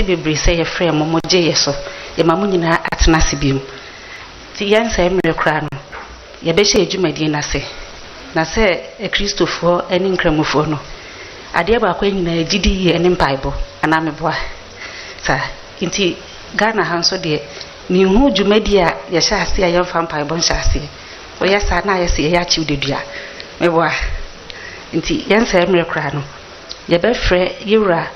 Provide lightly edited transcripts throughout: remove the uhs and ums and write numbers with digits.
Bebre say a frame or moje so, your mamuna at Nasibim. The answer Emre Crano. Yabeshe Jumedina say. Na say a Christopher and incremofono. Adiaba queen a GD and in Bible, and I'm a boy. Sir, inti Ghana Hanso dear, New Jumedia, Yasha see a young vampire bon chassis. O yes, I see a yachi de dia. Me boy. Inti Yansa Emre Crano. Yabefre Yura.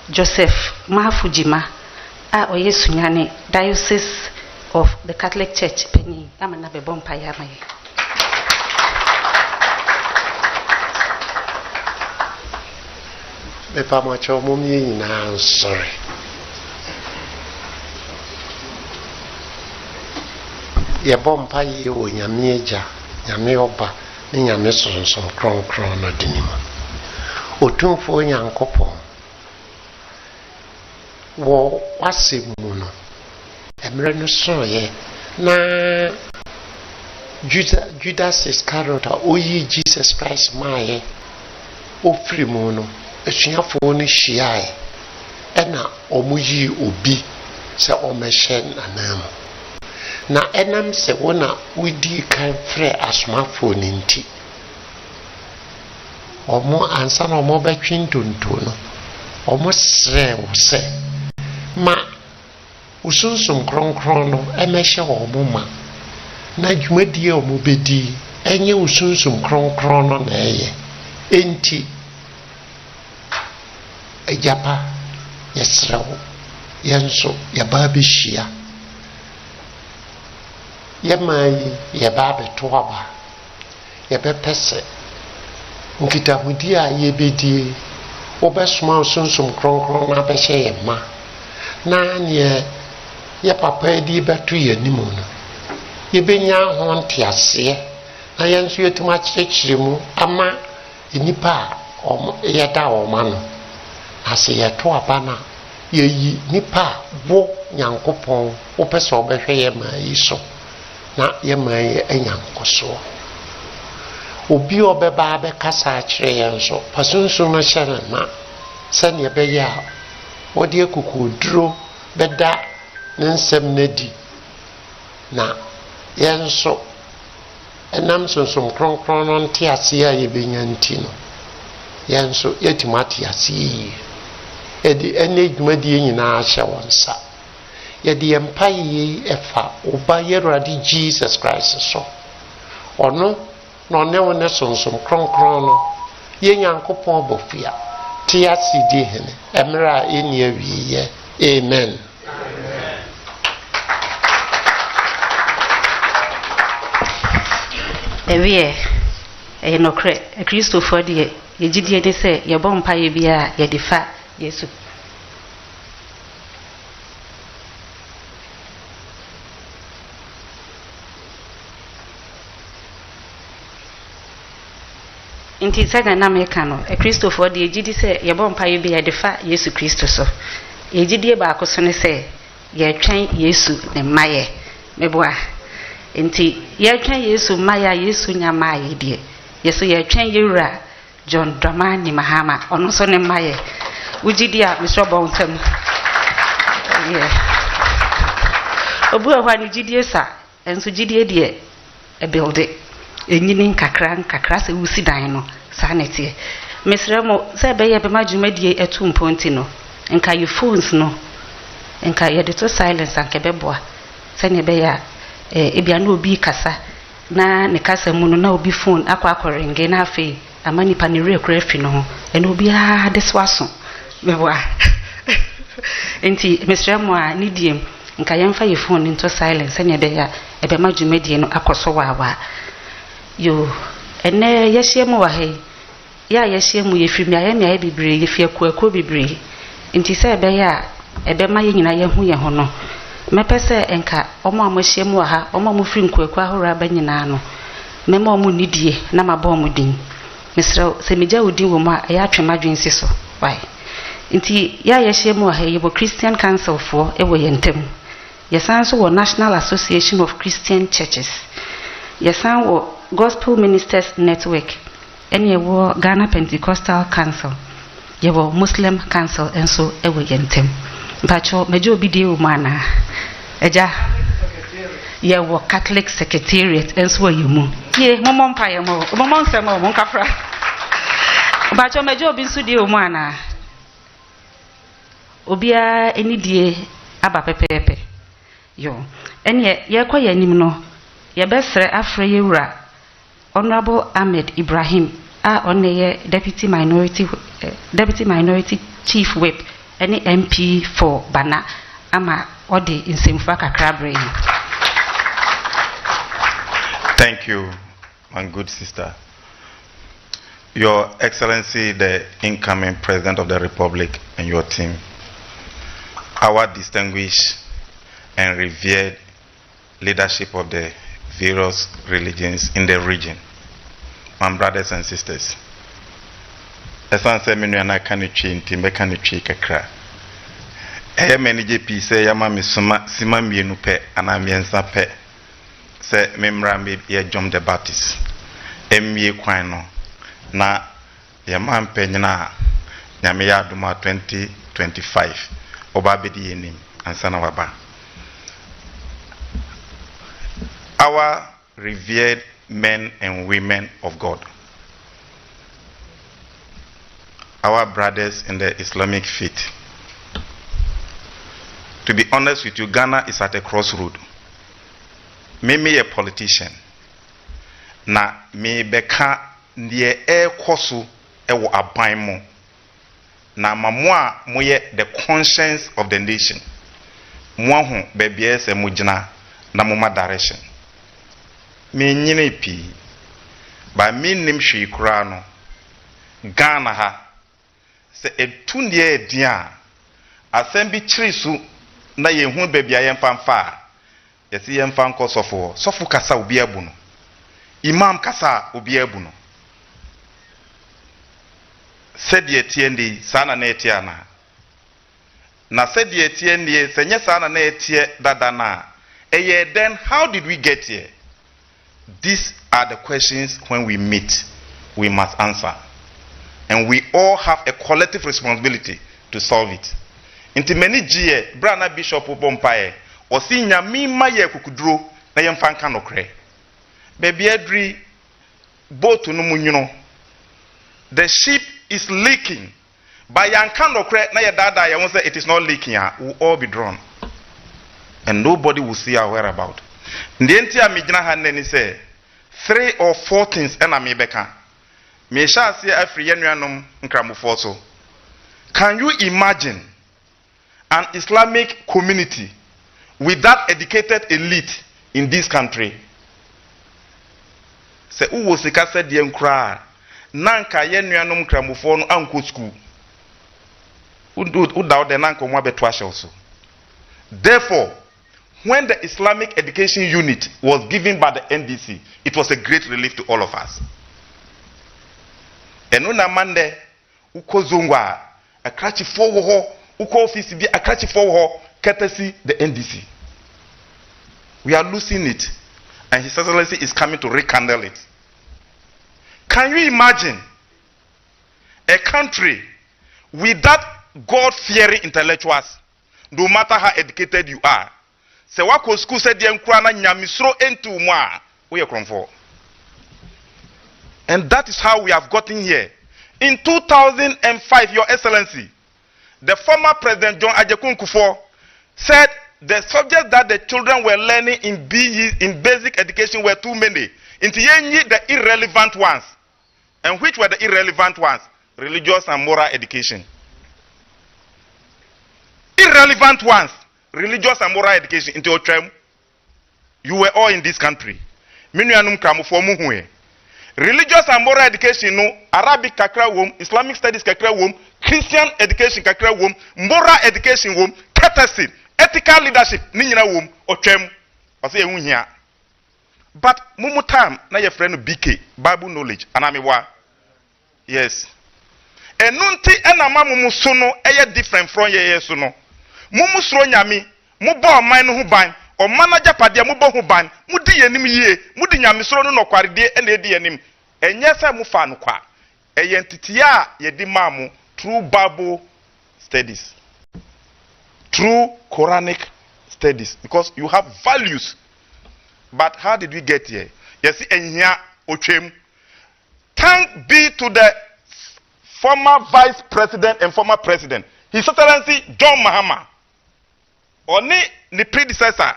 Joseph Mahfujima, Oyesunyane, Diocese of the Catholic Church, Penny, Amanabe Bompayama. Me Pamacho Mummy, now sorry. Ya Bompay, Yamija, Yamioba, Yamison, some cron or dinima. Otun for young couple. Wo wase mu no emre no so ye na Judas Iscariot oyi Jesus Christ maye ofri mu no esuafo no hyiae ena omuyi obi se omehye nanam na enam se wona wudi kan frɛ asomafo ni nti omo ansa na omo betwe ntonto no omo srɛ wo se ma usunsum kronkron no emehye omo ma na dwumadie omo bedi enye usunsum kronkron no na eye enti ejapa yesrawo yenso yaba behia yemai yaba beto aba yebepese nkitahudi a yebedi obesoma usunsum kronkron na behye yema na nye ye papa edi betu ye nimu no ye benya ho ntiase na ye nso yetuma kyekire mu ama enipa ye da oma no ase ye to abana ye yi nipa wo nyankopon wo pese obehwe ye ma yi so na ye ma ye anyankoso obi obeba be kasa kire ye nso pasunsu no hyere na se ne be ya wodi ekukuduro beda nensem nadi na yenso enam sonsom kronkron no ntiase a yebenya ntino yenso yetimati ase edi enedwumadi nyina ahye wonsa yedi empaye efa oba yerade Jesus Christ so ono no ne wona sonsom kronkron no yenyankopon bofia tiasi di hene emra eni awiye amen. Ewie enokre Christopher de yegidie ne se ye bompa ye bia ye defa Yesu inti saga na meka no Christopher de yegidi se ye bompa ye bia defa Yesu Kristo so yegidie ba akoso ne se ye twen Yesu ne maye meboa inti ye twen Yesu maya Yesu nyama ye die yeso ye twen yewura John Dramani Mahama ono so ne maye ugidi a Mr. Bontam obu ahwa ni gidie sa enso gidie de e build enyini nkakra se wusi dan no sa netie mesre mo se be ye be madwumadie etu mponti no nka your phones no nka ye de to silence anke beboa se ne be ya ebia na obi kasa na ne kasa mu no na obi phone akwakorenge na afi amani pa ne rekra fi no ho ene obi a deswaso beboa enti mesre mo a ni diem nka yemfa your phone into silence se ne be ya ebe madwumadie no akoso wawa yo ene yehye mu wa he ya yehye mu yefimi aye me aye bibre yefie akuako bibre nti se ebe ya ebe ma ye nyina ye hu ye ho no mepese enka omo amahye mu wa ha omo amufri nkuako ahora ba nyina no mema omo nidie na maba omo din misra se meja odin wo mu a ya atwema dwensi so why nti ya yehye mu wa ha yebo Christian Council for ewo yentem yesan so wo National Association of Christian Churches yesan wo Gospel Ministers Network ene wo Ghana Pentecostal Council yewo Muslim Council enso ewo yentem Bacho mejo bi die umana eja ye wo Catholic Secretariat enso ayimu ye momon pa ye mo momon se mo mon kafra bacho mejo bi nso die umana obia eni die aba pepepe yo ene ye kwa ye nim no ye besre afre ye wura Honorable Ahmed Ibrahim on the deputy minority chief whip any MP for Bana ama odi insemfa kakra brain. Thank you, my good sister. Your Excellency, the incoming President of the Republic, and your team, our distinguished and revered leadership of the various religions in the region, my brothers and sisters. As I said, I can't change, I can't change kakra. I am many JP say, I am Sima Mienupe, and I am Yensape. Say, Memra me ye John the Baptist. M.E. Quino. Na Yaman Penina, Yamia Duma 2025. Obabidi Yenim, and Sanawaba. Our revered men and women of God, our brothers in the Islamic faith. To be honest with you, Ghana is at a crossroad. Me a politician. Na me beka ndiye kosu ewo abaimo. Na mamwa moye the conscience of the nation. Mwahu bebie se mujina na muma direction. Me nyine pi ba me nim hwe kura no Ghana ha se etunde edian asem bi chirisu na yehu bebia yemfamfa yesi yemfan ko sofo kasa obi abu no imam kasa obi abu no sedi etiendi sana na etiana na sedi etiendi senye sana na etie dada na then how did we get here? These are the questions when we meet, we must answer. And we all have a collective responsibility to solve it. Inti many GA, Brana Bishop Upompae, or see Nyamima ye kukudro, na yemfanka no kre. Baby Edri, boat to no. The ship is leaking. By yankano kre, na yadada, I won't say it is not leaking, we'll all be drawn. And nobody will see our whereabouts. Ndienti ya mijina haneni say 3 or 4 things ena mebeka. Mesha si afri yenuanom nkramufoso. Can you imagine an Islamic community with that educated elite in this country? Se uwo sika se die nkra nanka yenuanom nkramufo no anko school. Udaw de nanka mo abeto ahye so. Therefore, when the Islamic Education Unit was given by the NDC, it was a great relief to all of us. And when Amande, uko zongwa, a cratchy forward, uko office be a cratchy forward, courtesy the NDC. We are losing it, and His Excellency is coming to rekindle it. Can you imagine a country without God-fearing intellectuals, no matter how educated you are? Se wako school said the nkwana nyamisro entu mwa we are. And that is how we have gotten here. In 2005, Your Excellency, the former President John Ajekun Kufuor said the subjects that the children were learning in basic education were too many. Into the irrelevant ones. And which were the irrelevant ones? Religious and moral education. Irrelevant ones. Religious and moral education into Otrem. You were all in this country. Minuanum kramu for muhwe. Religious and moral education no Arabic kakra wom, Islamic studies kakra wom, Christian education kakra wom, moral education wom, courtesy, ethical leadership ni nyina wom Otrem. Ose ehun hia. But mumu time na your friend BK Bible knowledge anamiwa. Yes. Enunti enama mumu so no eye different from ye so no. Mumu sro nyami, mu bo oman no ho ban, o manager pade mu bo ho ban, mu di yanim yie, mu di nyami sro no nokwarede e na edi yanim. Enye se mu fa no kwa. Eye ntiti a ye di mamu through Bible studies. through Quranic studies because you have values. But how did we get here? You see, thank be to the former vice president and former president, His Excellency John Mahama, or the predecessor,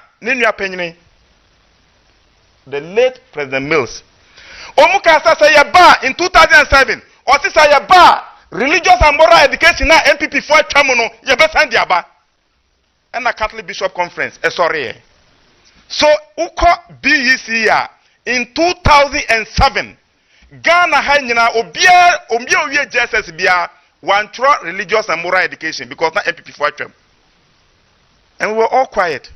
the late President Mills. Omuka say in 2007, or say religious and moral education na MPP for chamono yebesandi aba. And a Catholic Bishop Conference, sorry. So, uko BEC in 2007, Ghana hanyina obia JSS bia one religious and moral education because na MPP for them. And we were all quiet.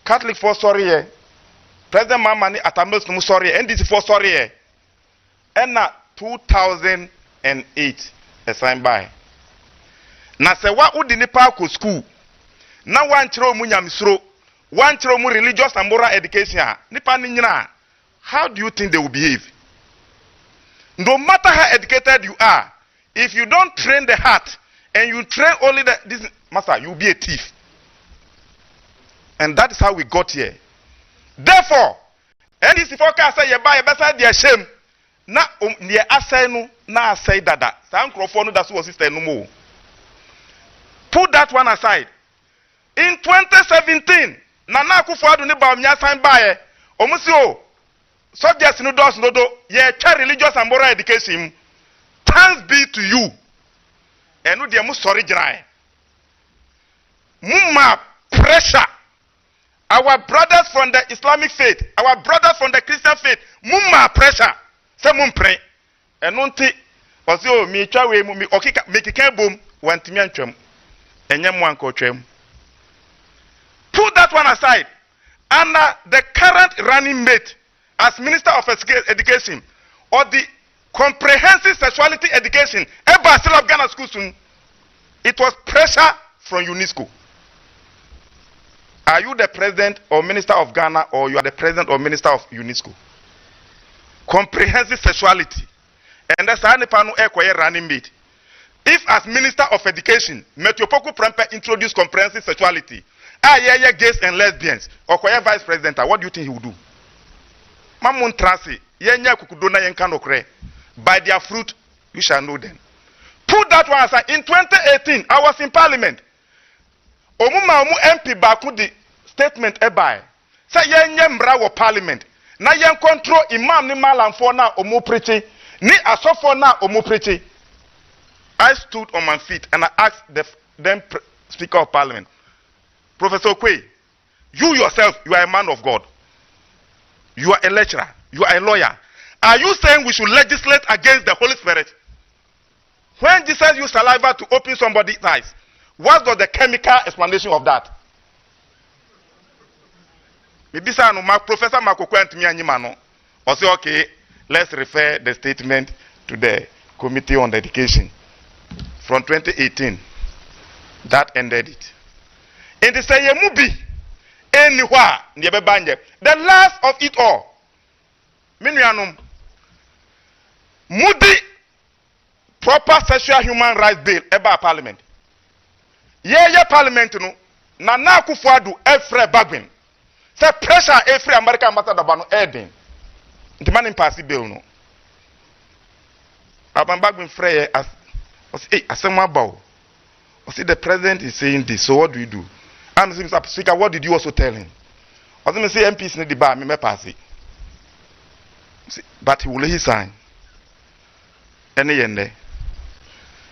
Catholic for sorry. President Mamani Atamils no sorry. NDC for sorry. And na 2008 assigned by. Na se wa udi ni park school. Na one chiro mu nyamsro. One chiro mu religious and moral education. Nipa ni nyina. How do you think they will behave? No matter how educated you are, if you don't train the heart and you train only this master, you'll be a thief. And that is how we got here. Therefore, NDC forecast say you buy a better their shame. Na near asay no na asay dada. San crofonu that's what sister no more. Put that one aside. In 2017, Nana Akufo-Addo ne ba omnya san bae. Omusi o subjects no dos no do ye twa religious and moral education. Thanks be to you. Enu de mu sorry girae. Mumma pressure. Our brothers from the Islamic faith, our brothers from the Christian faith, mumma pressure. Se mum pray. Enu nti osi o mi twa we mu mi okika mekika bom wantimi antwam. Enye mu anka otwam. Put that one aside. Under the current running mate as Minister of Education or the comprehensive sexuality education ever still of Ghana schools, it was pressure from UNESCO. Are you the president or minister of Ghana or you are the president or minister of UNESCO? Comprehensive sexuality. And that's how the running mate. If as Minister of Education, Metiopoku Prempe introduced comprehensive sexuality, gays and lesbians, or vice president, what do you think he will do? Mamun Trasi, yenya kukudona yenkanokre. By their fruit, you shall know them. Put that one aside. In 2018, I was in Parliament. Omuma omu MP baku di statement ebai. Say yenye mbra wo Parliament. Na yen control imam ni malamfo na omu preaching. Ni asofo na omu preaching. I stood on my feet and I asked the then Speaker of Parliament, Professor Kwe, you yourself, you are a man of God. You are a lecturer. You are a lawyer. Are you saying we should legislate against the Holy Spirit? When Jesus used saliva to open somebody's eyes, what was the chemical explanation of that? Maybe Professor Makoko and Miyanyimano or say, okay, let's refer the statement to the Committee on Education from 2018. That ended it. In the same movie, anywhere, the last of it all, Minuanum, Moody proper sexual human rights bill about Parliament. Yeah, Parliament no, Nana Akufo-Addo every bagbin. Say pressure every American ambassador bano Eden. The man in pass bill no. Aban bagbin frey as hey, asema bow. See, the president is saying this, so what do you do? I'm saying, Mr. Speaker, what did you also tell him? I was say MPs need the bar, me pass it. But he will he sign. Any end there.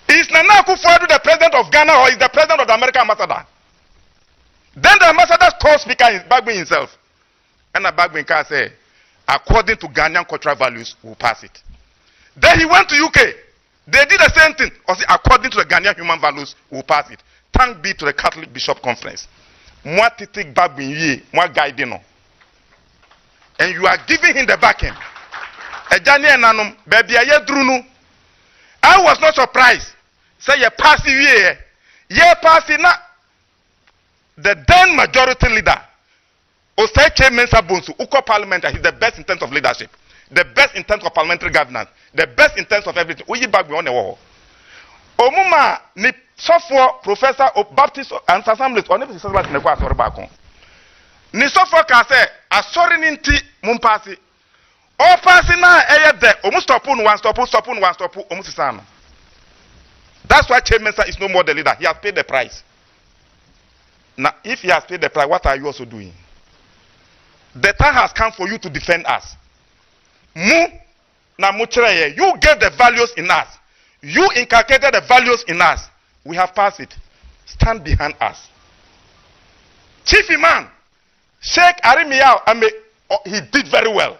Is Nana Akufo-Addo the president of Ghana or is the president of the American ambassador? Then the ambassador called Speaker Bagbin himself. And the Bagbin can say, according to Ghanaian cultural values, we'll pass it. Then he went to UK. They did the same thing. According to the Ghanaian human values, we'll pass it. Thank be to the Catholic Bishop Conference. Moi titik Bagbin ye, moi guiding no. And you are giving him the backing. Ejani enanum, baby aye drunu. I was not surprised. Say ye pass ye, ye pass na. The then majority leader, Osei Mensa Bonsu, Uko Parliament, he's the best in terms of leadership, the best in terms of parliamentary governance, the best in terms of everything. Uyi Bagbin on the wall. Omuma ni so for professor of Baptist and assemblies on the system in the class or back on. Ni so for ka say asori ni nti mumpasi. O passing na eye there, almost stop on one stop, almost sano. That's why Chairman is no more the leader. He has paid the price. Now, if he has paid the price, what are you also doing? The time has come for you to defend us. You gave the values in us. You inculcated the values in us. We have passed it. Stand behind us. Chief Imam, Sheikh Arimiao, he did very well.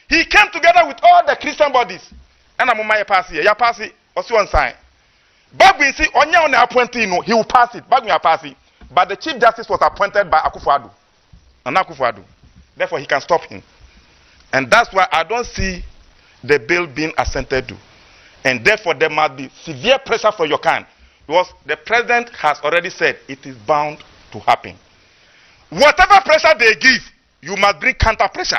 He came together with all the Christian bodies. And I'm on pass here. Ya pass it. Also one sign. But we see Onya on the appointee, he will pass it. But we are passing. But the Chief Justice was appointed by Akufo-Addo. And Akufo-Addo. Therefore, he can stop him. And that's why I don't see the bill being assented to. And therefore, there must be severe pressure for your kind. Because the president has already said it is bound to happen. Whatever pressure they give, you must bring counter pressure.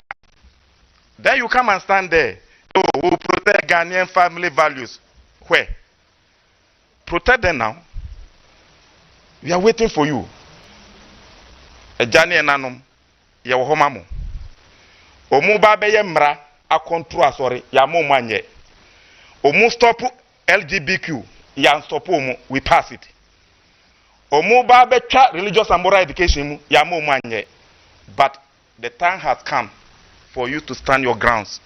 Then you come and stand there. Oh, we'll protect Ghanaian family values. Where? Protect them now. We are waiting for you. A journey and anum. Ya wohomamu. Omu ba beye mra a control sorry ya mo manye. Omu stop LGBTQ ya stop omu we pass it. Omu ba be cha religious and moral education mu ya mo manye. But the time has come for you to stand your grounds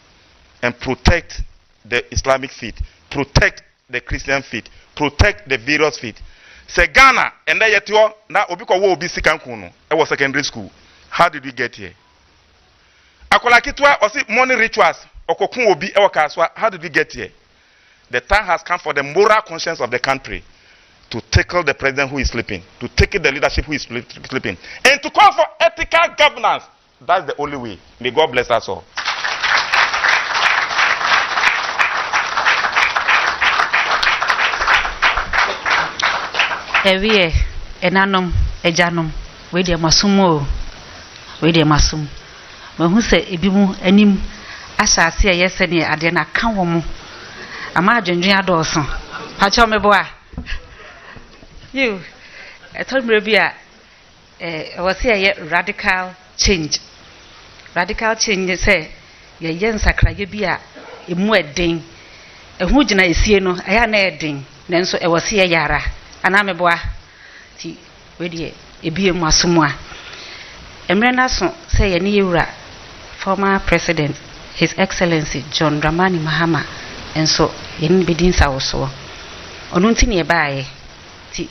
and protect the Islamic faith, protect the Christian faith, protect the various faith. Se Ghana and yetio na obi ko wo obi sikanku no e was secondary school. How did we get here? Akola kitwa osi money rituals okokun obi e wakaswa. How did we get here? The time has come for the moral conscience of the country to tackle the president who is sleeping, to tackle the leadership who is sleeping, and to call for ethical governance. That's the only way. May God bless us all. Ewie enanom ejanom we de masumo we de masum mahu se ebimu anim asase a yese ne ade na ka wo mu ama adwendwen adoso ha cho me bo a you etomre bi a wose ye radical change say ye nsakra ye bi a emu eden ehu gina esie no aya na eden nenso e wose ye yara ana me bo a ti we de ebie mu asomo a emre na so say ye ne yewura former president His Excellency John Dramani Mahama enso yen bidin sawoso onu nti ne baaye ti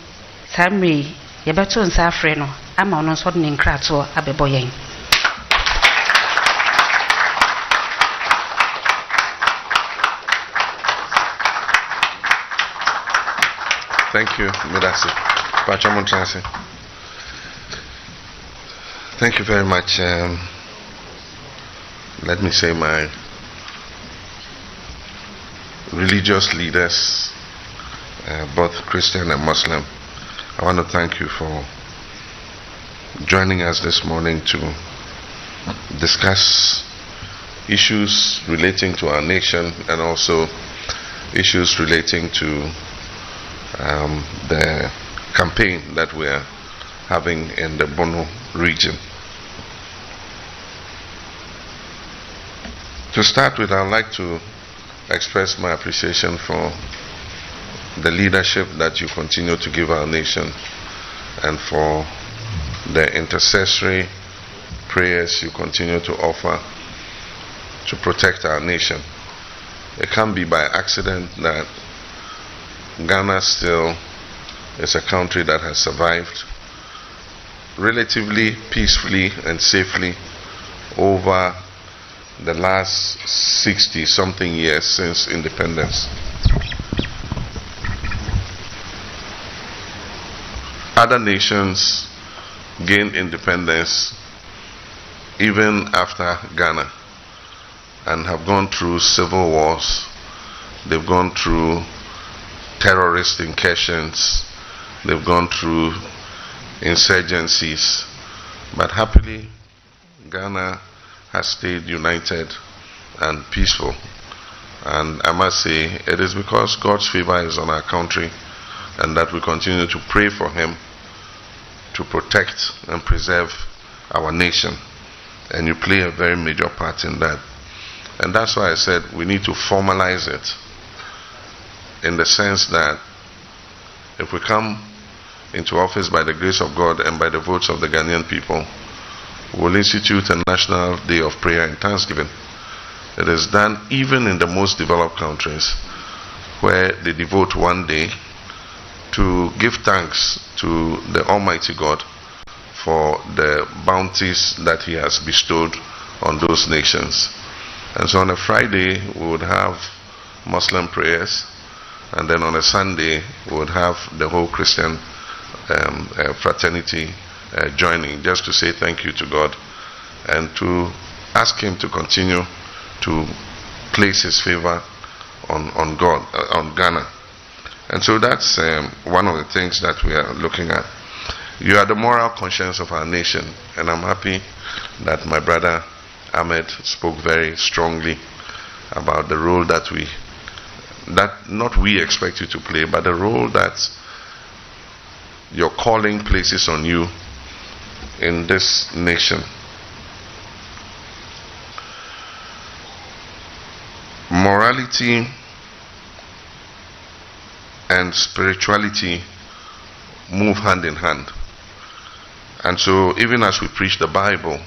samre ye beto nsa afre no ama ono so de nkrato abebo yen. Thank you, Medasi. Pachamontrasi. Thank you very much. Let me say my religious leaders, both Christian and Muslim, I want to thank you for joining us this morning to discuss issues relating to our nation and also issues relating to the campaign that we are having in the Bono region. To start with, I'd like to express my appreciation for the leadership that you continue to give our nation and for the intercessory prayers you continue to offer to protect our nation. It can't be by accident that Ghana still is a country that has survived relatively peacefully and safely over the last 60-something years since independence. Other nations gained independence even after Ghana and have gone through civil wars. They've gone through terrorist incursions. They've gone through insurgencies. But happily, Ghana has stayed united and peaceful. And I must say, it is because God's favor is on our country and that we continue to pray for him to protect and preserve our nation. And you play a very major part in that. And that's why I said we need to formalize it, in the sense that if we come into office by the grace of God and by the votes of the Ghanaian people, we will institute a national day of prayer and thanksgiving. It is done even in the most developed countries, where they devote one day to give thanks to the Almighty God for the bounties that he has bestowed on those nations. And so on a Friday we would have Muslim prayers, and then on a Sunday we would have the whole Christian fraternity joining, just to say thank you to God and to ask him to continue to place his favor on God, on Ghana. And so that's one of the things that we are looking at. You are the moral conscience of our nation, and I'm happy that my brother Ahmed spoke very strongly about the role that not we expect you to play, but the role that your calling places on you in this nation. Morality and spirituality move hand in hand. And so even as we preach the Bible,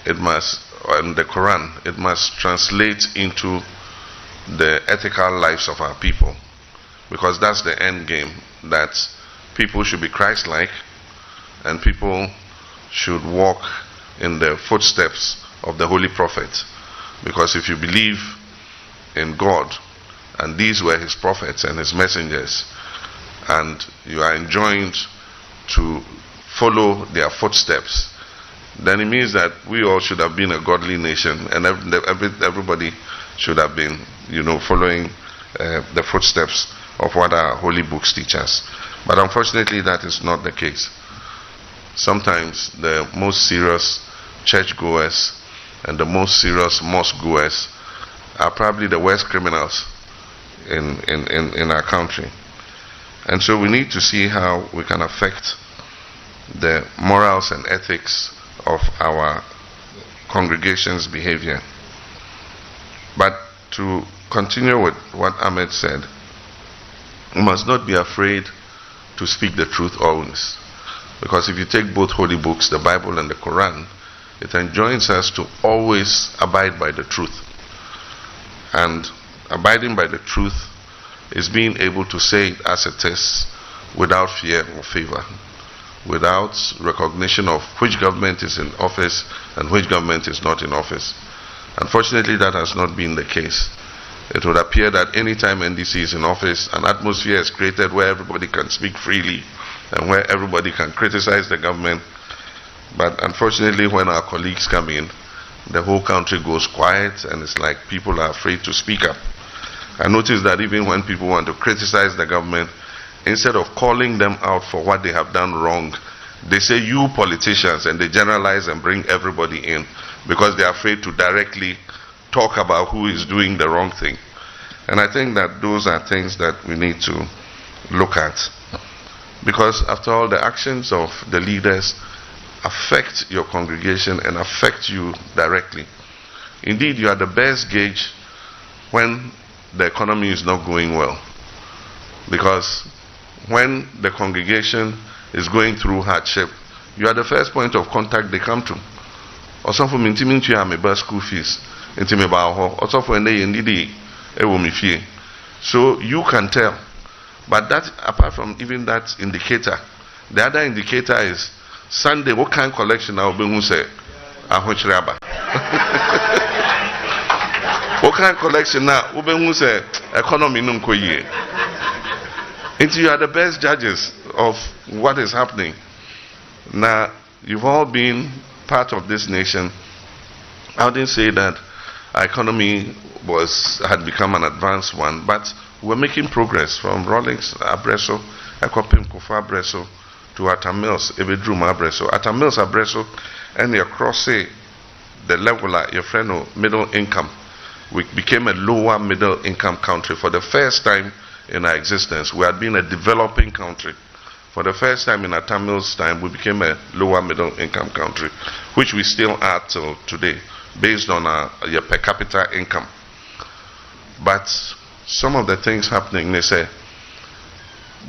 it must, and the Quran, it must translate into the ethical lives of our people, because that's the end game, that people should be Christ-like and people should walk in the footsteps of the holy prophet. Because if you believe in God, and these were his prophets and his messengers, and you are enjoined to follow their footsteps, then it means that we all should have been a godly nation, and everybody should have been, following the footsteps of what our holy books teach us. But unfortunately, that is not the case. Sometimes the most serious churchgoers and the most serious mosque goers are probably the worst criminals in our country. And so we need to see how we can affect the morals and ethics of our congregation's behavior. But to continue with what Ahmed said, we must not be afraid to speak the truth always. Because if you take both holy books, the Bible and the Quran, it enjoins us to always abide by the truth. And abiding by the truth is being able to say it as it is, without fear or favor, without recognition of which government is in office and which government is not in office. Unfortunately, that has not been the case. It would appear that any time NDC is in office, an atmosphere is created where everybody can speak freely and where everybody can criticize the government. But unfortunately, when our colleagues come in, the whole country goes quiet, and it's like people are afraid to speak up. I notice that even when people want to criticize the government, instead of calling them out for what they have done wrong, they say, "You politicians," and they generalize and bring everybody in because they're afraid to directly talk about who is doing the wrong thing. And I think that those are things that we need to look at, because after all, the actions of the leaders affect your congregation and affect you directly. Indeed, you are the best gauge when the economy is not going well, because when the congregation is going through hardship, you are the first point of contact they come to. Also for maintaining you am about school fees, also for so you can tell. But that, apart from even that indicator, the other indicator is Sunday, what kind of collection now be say ahochiraba? What kind of collection now ube say economy num koye? Until you are the best judges of what is happening. Now, you've all been part of this nation. I didn't say that our economy had become an advanced one, but we're making progress from Rawlings, Abreso, Ekopim Kofa Abreso, to Atamils, Ebedrum Abreso. Atamils Abreso, and you cross the level your friend middle income. We became a lower middle income country for the first time in our existence, we had been a developing country. For the first time in our Tamil's time, we became a lower middle income country, which we still are till today, based on our per capita income. But some of the things happening, they say,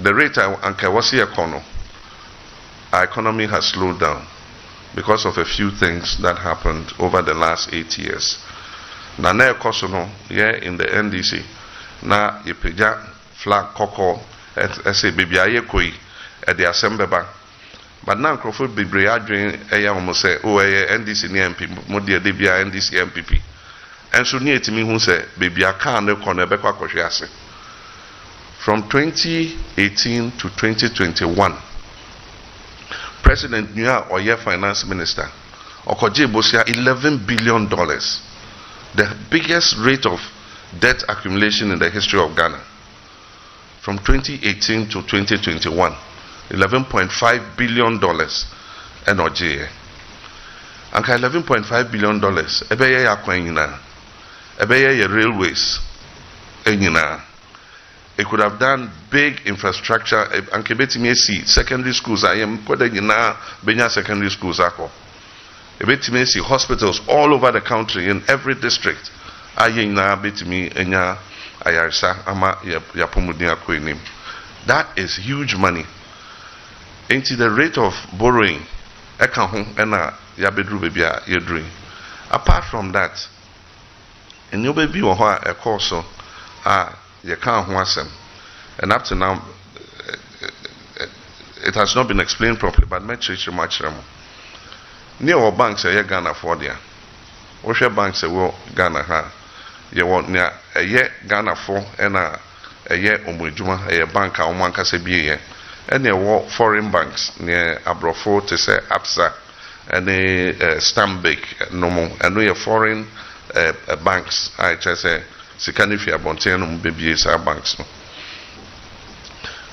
the rate our economy has slowed down because of a few things that happened over the last 8 years. Na kosono in the NDC na ipeja flag koko say baby aye koi at the assembly ba, but now Crawford bebre adwen eya omo say o NDC ni MP mo de bia NDC MPP enso ni etimi hu say baby aka na ko na be kwa kohwe ase. From 2018 to 2021, President Nua Oye Finance Minister Okoje Bosia $11 billion, the biggest rate of debt accumulation in the history of Ghana. From 2018 to 2021, $11.5 billion NOJ. Anka $11.5 billion, ebeye ya kwanyina, ebeye ya railways, enyina. It could have done big infrastructure. Anke betimi esi secondary schools. I am kwada nyina benya secondary schools ako. Betimi esi hospitals all over the country in every district. Aye nyina betimi enya ayarsa ama yapomudin ako enim. That is huge money. Into the rate of borrowing, eka ho ena yabedru bebia yedru. Apart from that, enyo bebi wo ho a ekoso you can't answer. And up to now, it has not been explained properly, but much much near our banks are Ghana for there. Osha banks are Ghana ha. You want near a year Ghana for and a year Omujuma, a bank on one Casabier, and there foreign banks near Abrofo to say APSA and a Stambik no more, and we are foreign banks. I just say. Sikanifi abonten no bebie sa banks no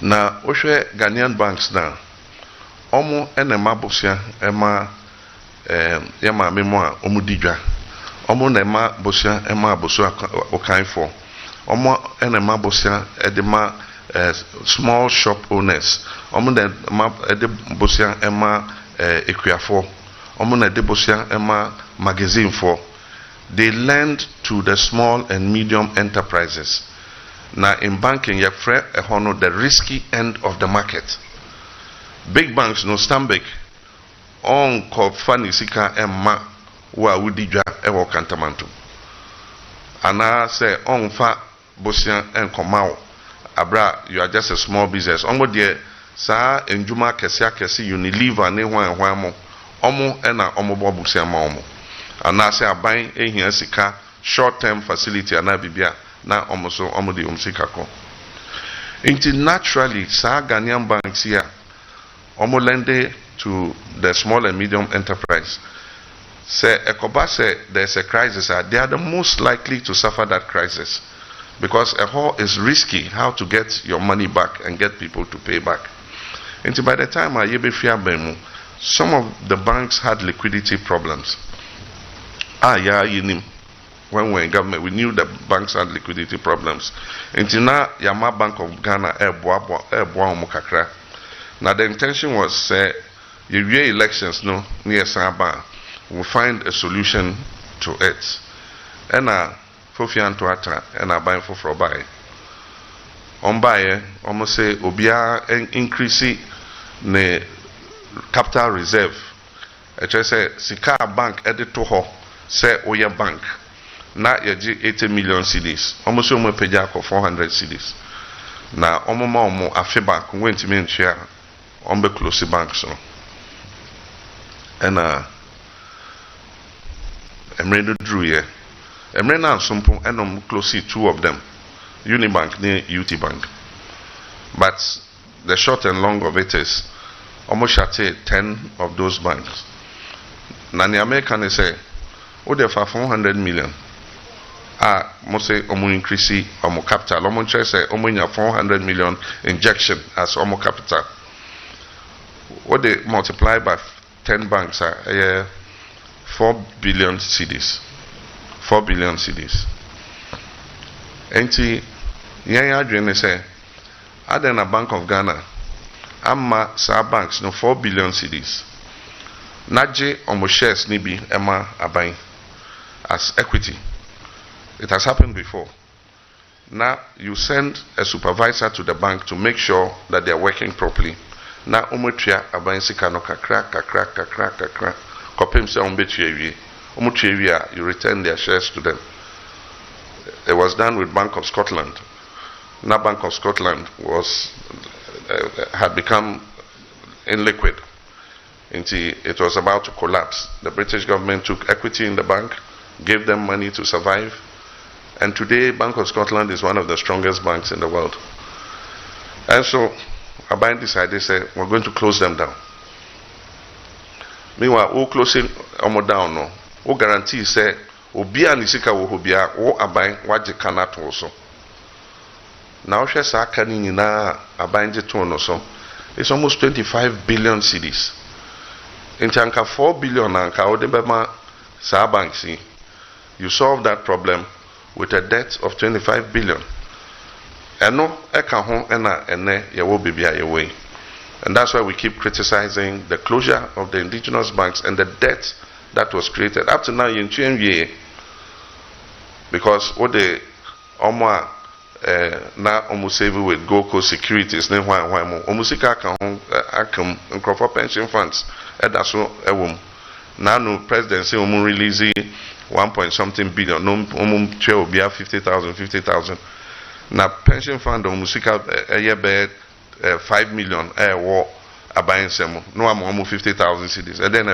na ohwe Ghanaian banks na omo enema bosia ema yema memo a omo didwa omo na ema bosia ema aboso okanfo omo enema bosia edema small shop owners omo na ema ede bosia ema ekuafo omo na ede bosia ema magazine for. They lend to the small and medium enterprises. Now in banking, you have the risky end of the market. Big banks no Stambik on Kofani Sika Emma wa Udija Ewo Kantamanto. And I say on fa Bosian and Komao Abra, you are just a small business. Omo dear sa enjuma kesia kesi Unilever ne hwan hwan omo ena omo bobusia ma omo. And now say buying a here sika short-term facility and bibia na omoso omodi umsika ko. Naturally, sa Ghanaian banks here omo lende to the small and medium enterprise. Say Ekoba say there's a crisis, they are the most likely to suffer that crisis. Because a whole is risky how to get your money back and get people to pay back. And by the time I bemu, some of the banks had liquidity problems. When we were in government, we knew the banks had liquidity problems. Until now, Yama Bank of Ghana, now the intention was, you elections, no, near Saba, we'll find a solution to it. And Fofian to Ata, and I buy for buy. On buy, almost say, Obia increase the capital reserve. I just say, Sika Bank edit to her. Say Oya Bank na yaji 80 million cedis almost omo peja ko 400 cedis na omo ma omo afi bank went me ntua ombe close banks no ena emre do drew here emre na sompo enom close two of them Unibank ne UT Bank, but the short and long of it is almost 10 of those banks na the American say o de fa 400 million mo say omo increase omo capital omo say omo nya 400 million injection as omo capital. What they multiply by 10 banks are 4 billion cedis. 4 billion cedis. Enti yan adwene say Other than Bank of Ghana, Amma sa banks no 4 billion cedis. Naje omo shares nibi Emma Abain as equity. It has happened before. Now you send a supervisor to the bank to make sure that they are working properly. Now umutria Abain sikano kakra. Kopim se umbetria you return their shares to them. It was done with Bank of Scotland. Now Bank of Scotland had become illiquid. It was about to collapse. The British government took equity in the bank, gave them money to survive, and today Bank of Scotland is one of the strongest banks in the world. And so Abain decided, say, we're going to close them down. Meanwhile, who closing them down no? Who guarantee say obia nisika wo hobia wo Abain waje kanat also. Now she sa kani nyina Abain je to no so. It's almost 25 billion cedis. In Chanka 4 billion anka odebema sa banks. You solve that problem with a debt of 25 billion. Eno eka ho ena ene yawo bibia yewe. And that's why we keep criticizing the closure of the indigenous banks and the debt that was created. Up to now, in Chienye, because what the Oma na save with Goko securities, ne why Omusika akam and pension funds, edaso ewum. Now no presidency release 1 billion, no 50,000. Now pension fund Omusika bed 5 million war Abain semo no am 50,000 cedis and then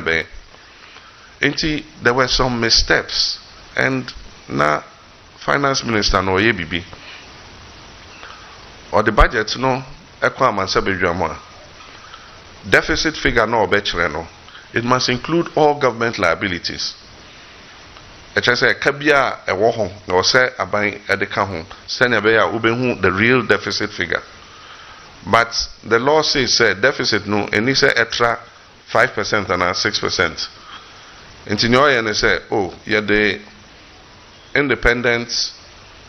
there were some missteps, and now finance minister no yebibi or the budget no ekwa mansa bedwamo deficit figure no obechere no, it must include all government liabilities. It say kabia ewo ho na say Abain edeka ho senya be ya ubehu the real deficit figure. But the law says deficit no, and it's extra 5% and 6%. And in your end, say, oh, yeah, the independent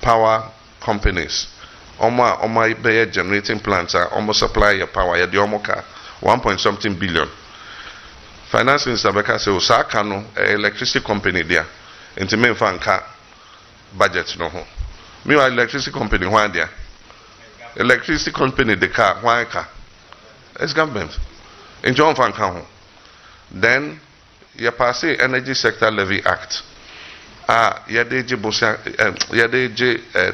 power companies, Oma be generating plants are almost supply your power, yeah, the Omoka 1 billion. Finance Minister Beka say, Osaka no, electricity company there, and to me, fanka budget no. Meanwhile, electricity company, why there? Electricity company, the car, why car? It's government. In John Van Kaho. Then, you pass the Energy Sector Levy Act. Yadeji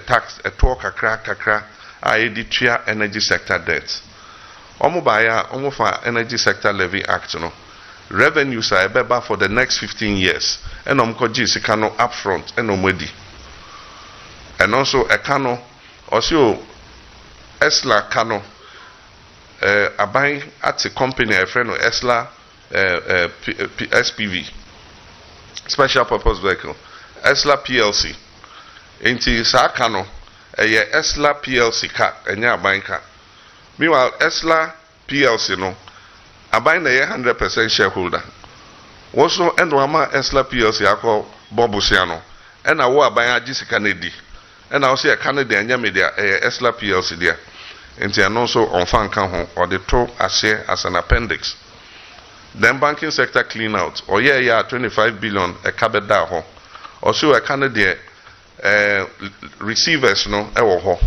tax, a talk, a crack, energy sector debt. Omobaya, Omofa Energy Sector Levy Act, no. Revenues are beba for the next 15 years. And Omkoji Sikano upfront, and Omwedi. And also, a cano, also, Esla Kano, Abain at a company, a friend of Esla SPV, Special Purpose Vehicle, Esla PLC. Inti Sa Kano, Esla PLC car, and ya Abain car. Meanwhile, Esla PLC no, Abain a 100% shareholder. Also, and Wama Esla PLC, I call Bobusiano, and I wa Abain Jessica Nedi. And I'll say a Canadian media, Esla PLC there. And they are also on Fankan or the top as an appendix. Then banking sector clean out. Or 25 billion a cabeda ho. Also a Canadian receivers no ho.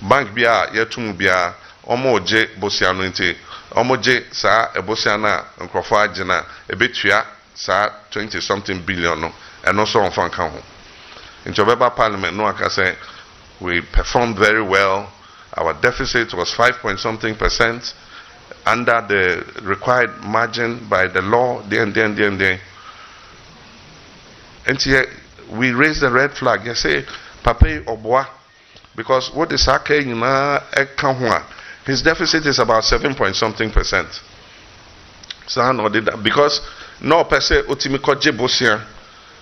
Bank bia yetum bia omo je bosiano nti omo je sa ebosiana nkrofo agina ebetua sa 20 billion no. And also on Fankan ho. In Jobeba Parliament, no, I can say we performed very well. Our deficit was 5% under the required margin by the law. And here we raised the red flag. You say, Pape Oboa, because what is happening now? His deficit is about 7%. So no, because no per se utimiko jebosia.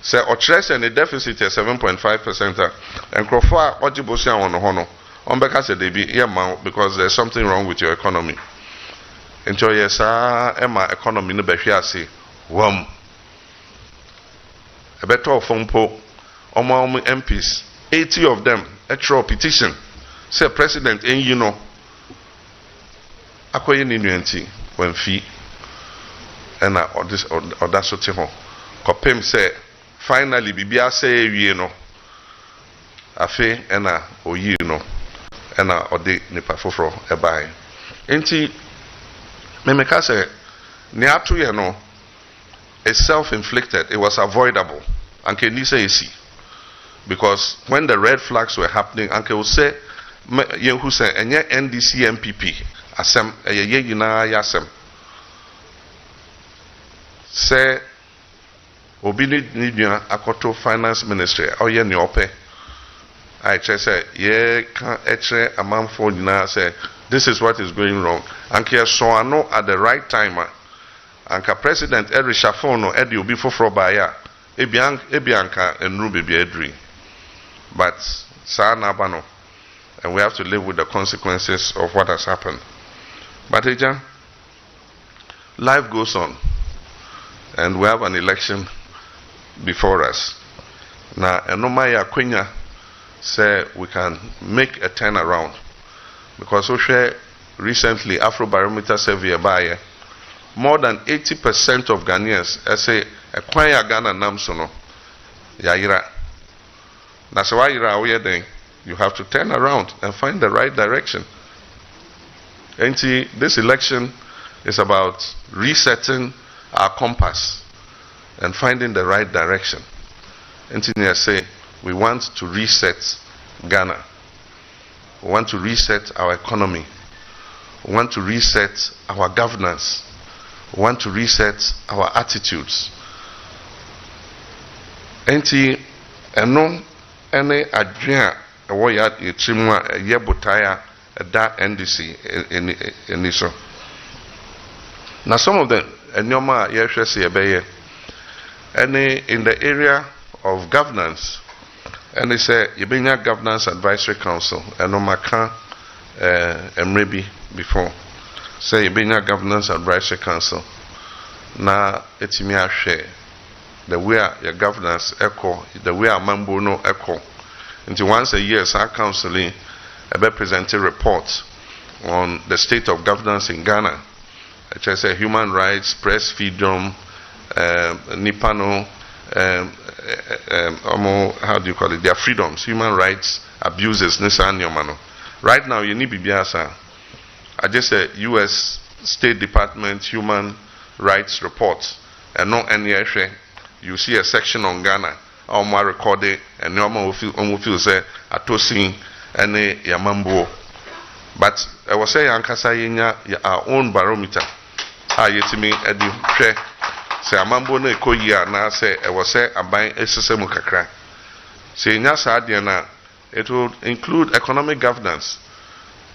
Say Ochres and the deficit is 7.5%. And Krofa Ojibosia on Hono. Ombeka said they be because there's something wrong with your economy. Enjoy yes, Emma economy no behia say, wom. A better phone po, Oma MPs, 80 of them, extra petition. Say President, and you know, akoye ni nuanti wan fi ena odaso te ho kopem se finally bibia say ewie no afi ena oyi no ena ode nipa foforo ebai enti memeka say ne atu ye no is self-inflicted. It was avoidable. Anke ni say esi because when the red flags were happening, Anke will say who say enye NDC MPP asem eye yina yasem say obi ni nua akoto finance ministry oye ni ope I say ye can etre amanfo nyina say this is what is going wrong. Anke so ano at the right time anka president Erishafon edi obi foforo baya ebianka enru bebi edri but sa na bano and we have to live with the consequences of what has happened. But Eja, life goes on and we have an election before us. Now enoma ya kwenya say we can make a turnaround because recently Afrobarometer survey by more than 80% of Ghanaians say a Ghana namsono yaira. That's why you have to turn around and find the right direction. And see, this election is about resetting our compass and finding the right direction. And I say we want to reset Ghana. We want to reset our economy. We want to reset our governance. We want to reset our attitudes. Enti eno ene adwea ewo ya etrimu a ye botaya da NDC eni so. Now some of them enyoma ye hwe se ebeye ene in the area of governance and they say yebenya governance advisory council eno maka emrebi before say yebenya governance advisory council na etimi ahwe the way your governance echo the way amambo no echo until once a year our counseling ebe present a report on the state of governance in Ghana. I say human rights, press freedom, nipano how do you call it, their freedoms, human rights abuses nisanyomano. Right now you need bibiasa. I just say US State Department human rights report and no any you see a section on Ghana my recorded and normal will feel say atosin any yamambo. But I was saying ankasa yenya our own barometer yetimi edi hwe say amambo no ekoyi na say I was say aban esesemu kakra say nya sa de na it will include economic governance.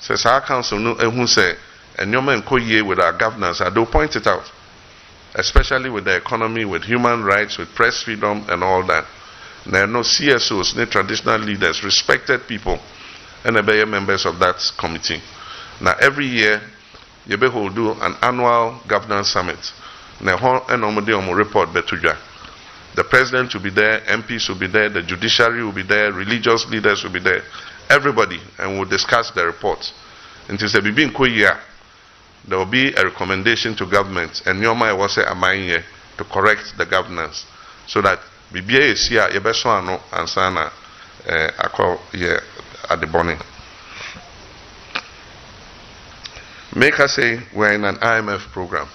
Says our council no ehun say enyoma enkoyi with our governance I do point it out, especially with the economy, with human rights, with press freedom and all that. There are no CSOs, no traditional leaders, respected people, and they members of that committee. Now every year, you will do an annual governance summit. Now, report betuja. The president will be there, MPs will be there, the judiciary will be there, religious leaders will be there, everybody, and we'll discuss the report. Until the Bibin Koya, there will be a recommendation to government, and Nyoma was a mine to correct the governance, so that Bibia is here, Yebeswano, and Sana, at the bonning. Make us say we're in an IMF program.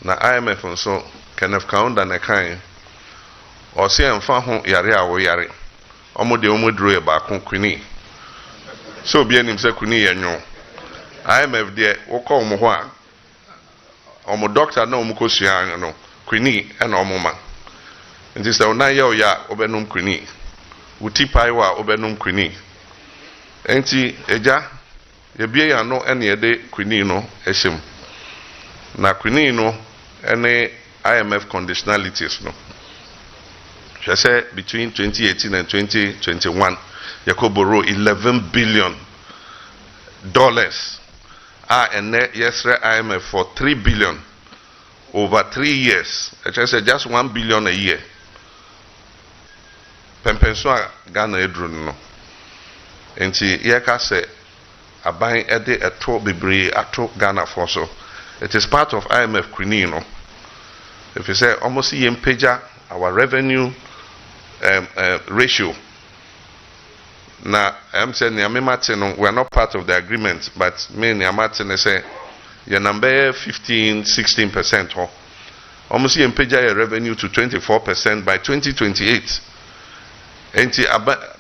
Now IMF also can have count and a kind or say and found yare or yare. Omo de omo drew about Queenie. So be an himself Queenie and you. IMF there, Oko Moha. Omo doctor no Mukosia, no Queenie and Omoma. And this is the 9 year ya Obenum Queenie. Uti Paiwa Obenum Queenie. Enti Eja. Yebia no any day Queenie no eshim. Na Queenie no any IMF conditionalities no. She said between 2018 and 2021, Yako borrow $11 billion. And yes, IMF for $3 billion over 3 years. She said just $1 billion a year. Pempenswa Ghana edrun no. Enti yeka say aban ede eto bebre ato Ghana for so. It is part of IMF Queen, If you say almost yempaja our revenue ratio. Now I'm saying we are not part of the agreement, but me and say your number 15-16%. Almost yempaja your revenue to 24% by 2028.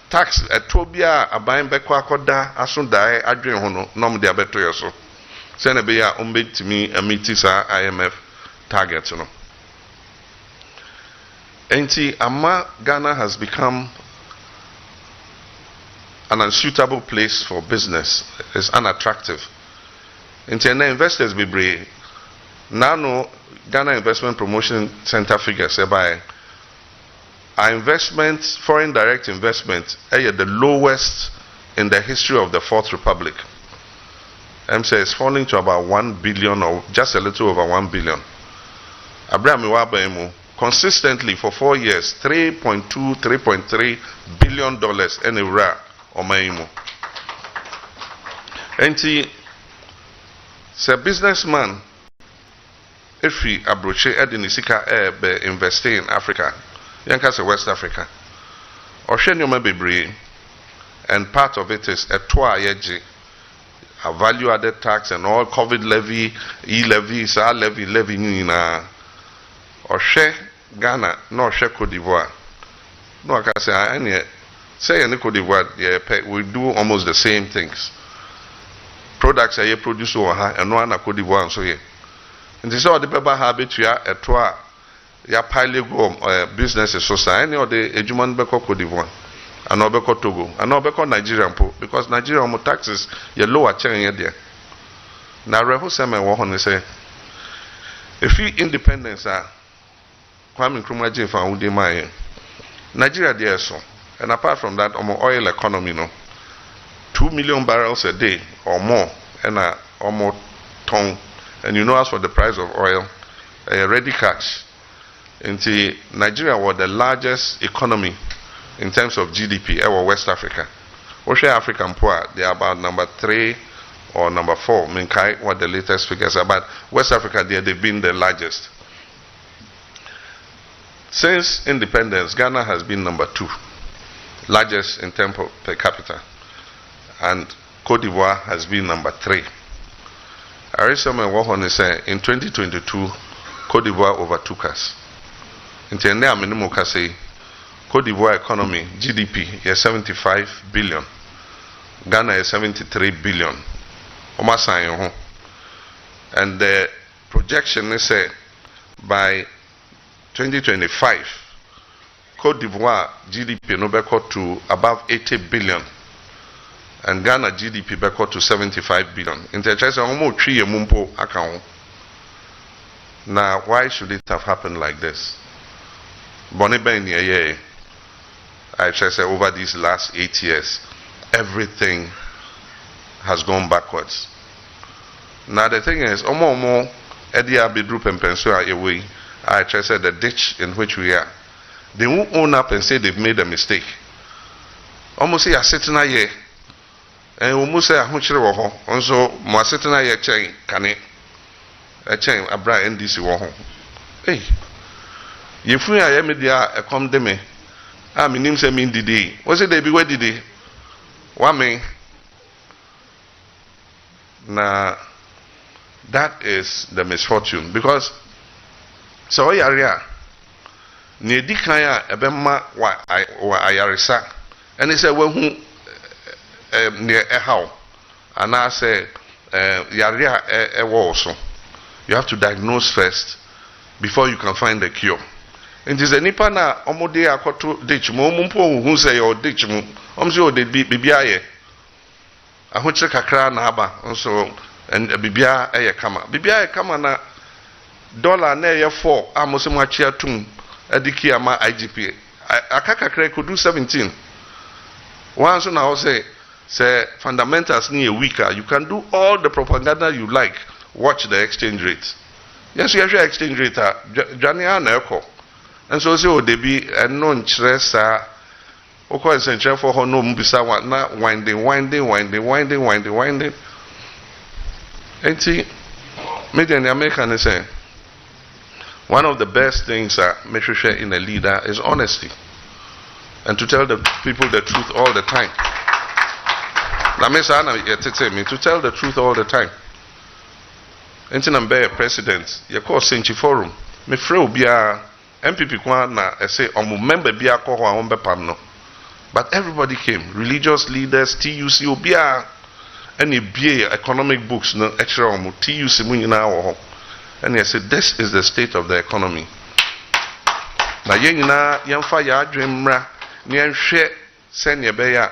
Tax etobia aban beko akoda aso dai adwen ho no nom de abeto yeso se na be ya ombetimi amiti sa IMF target no enti ama Ghana has become an unsuitable place for business. It's unattractive enti na investors be brave now no Ghana Investment Promotion Center figures by our investment, foreign direct investment, is the lowest in the history of the Fourth Republic. MSA is falling to about 1 billion or just a little over 1 billion. Abraham Iwabemu consistently for 4 years, $3.2, $3.3 billion in Iraq or Maimu. And he, a businessman, if he abroche Edinisika be investing in Africa. Yankasa West Africa. Oshenyoma bebre, and part of it is a toa yeji, a value added tax and all COVID levy, levy, sa levy nina. Oshe Ghana, no Oshe Cote d'Ivoire. No, I can say any Cote d'Ivoire, we do almost the same things. Products are produced over here, and no one Cote d'Ivoire and so here. And this is all the people habit ya a toa. Ya pile go businesses society or the ejuman beko Cote d'Ivoire and obeko Togo and obeko Nigeria because Nigeria mo taxes ye lower chen there. Na reho sema wo hon say if you independence are Kwame Nkrumah je fa wudi mai Nigeria there so and apart from that oil economy no 2 million barrels a day or more and almost ton and you know as for the price of oil ready cash. Into Nigeria was the largest economy in terms of GDP ever West Africa. Ocean African poor, they are about number 3 or number 4. Minkai, what the latest figures are, but West Africa they've been the largest. Since independence, Ghana has been number 2, largest in terms of per capita, and Cote d'Ivoire has been number 3. Arisama Wahon say in 2022, Cote d'Ivoire overtook us. In Tenda minimum say Cote d'Ivoire economy GDP is 75 billion. Ghana is 73 billion. And the projection is say by 2025 Cote d'Ivoire GDP no back to above 80 billion. And Ghana GDP back to 75 billion. In the case of almost 3 mumpo account. Now why should it have happened like this? I say over these last 8 years, everything has gone backwards. Now the thing is, Omo Edia Bidrup and Pensua away. I said the ditch in which we are. They won't own up and say they've made a mistake. Almost say a sitting here, and almost say a huncher of and so more sitting here chain can it a chain a bright NDC war. Hey. If we are media a condemn, I mean, him say mean the day. Was it they be where did they? One man. Now, that is the misfortune because so area near Dikaya Ebema wa Ayarisa, and he said, well, who near a how, and I say, Yaria also. You have to diagnose first before you can find the cure. And is a nipa na omode akoto ditch mo mumpo hu say o ditch mu omse o de bibia ahoche kakra na aba nso and bibia eye kama na dollar na eye 4 amose mu achia tum adiki ama IGP akakakra could do 17 once na o say fundamentals ni weaker you can do all the propaganda you like watch the exchange rate yes you have exchange rate Jania na eko. And so they be a non-stress Oko essential for her no mbisa na winding. And see, media in the American is saying one of the best things that share in a leader is honesty and to tell the people the truth all the time. Now, me to tell the truth all the time. And I'm a president, you call Century Forum. Me free be a MPP kwa na say member be a ko ho pam. But everybody came, religious leaders, TUC obia any BA economic books no extra omo TUC mu nyina wo ho. And I said this is the state of the economy. Na yen nyina yemfa ya adwemmra ne nhwe senya be ya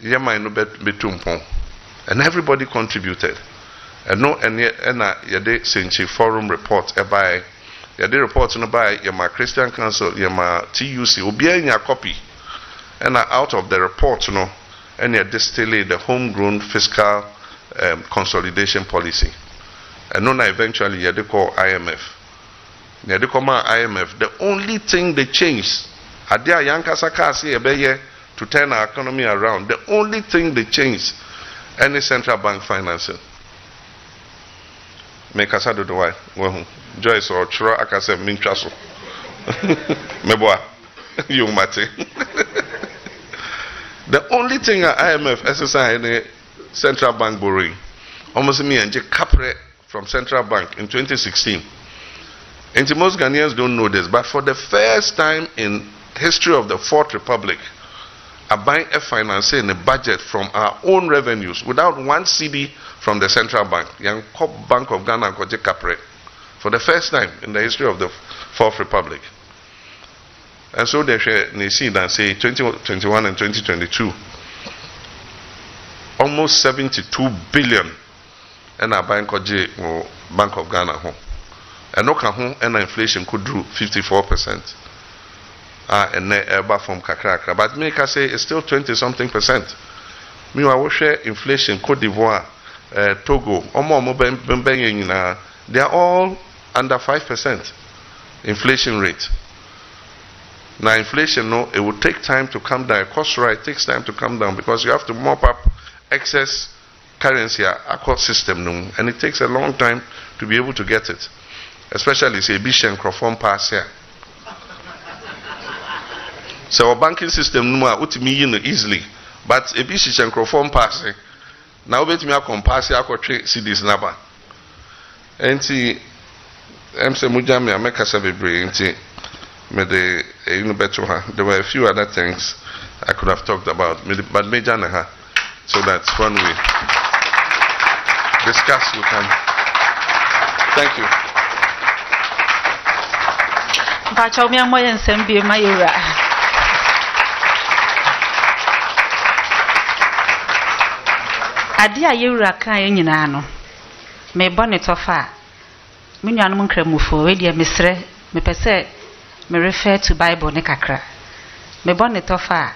yema no betumpon. And everybody contributed. And no and yede Century Forum report by yede report no by yema Christian Council yema TUC obia nya copy. And out of the report and you distill the homegrown fiscal consolidation policy. And then eventually you call IMF. You call IMF. The only thing they changed, Adia Yankasaka to turn our economy around. The only thing they changed, any central bank financing. Make us do the why. Joyce or Chura Akase Minchaso. Meboa. You mate. The only thing at IMF exercise in the central bank borrowing, almost me and Capre from central bank in 2016. And most Ghanaians don't know this, but for the first time in history of the Fourth Republic, a bank financing a budget from our own revenues without one CD from the central bank. Young Bank of Ghana and Capre, for the first time in the history of the Fourth Republic. And so they see that say 2021 and 2022, almost 72 billion and our Bank of Ghana home. And no home and inflation could do 54%. And ever from Kakraka. But make us say it's still 20-something%. Meanwhile, share inflation, Cote d'Ivoire, Togo, they are all under 5% inflation rate. Now inflation, no, it will take time to come down. Cost right takes time to come down because you have to mop up excess currency across system, no, and it takes a long time to be able to get it. Especially say Bishan Crofon pass here. So our banking system no ultimately easily, but a Bishan Crofon pass now bet me a compass here CDs number. And see, I'm saying Mujami I make us have a brain. There were a few other things I could have talked about, but so that's one way. Discuss with them. Thank you. Adia yura kan nyina no. Me bonnet ofa. Me nuanom nkramufo we dia mesre me pese me refer to Bible ne kakra. Me bonnet ofa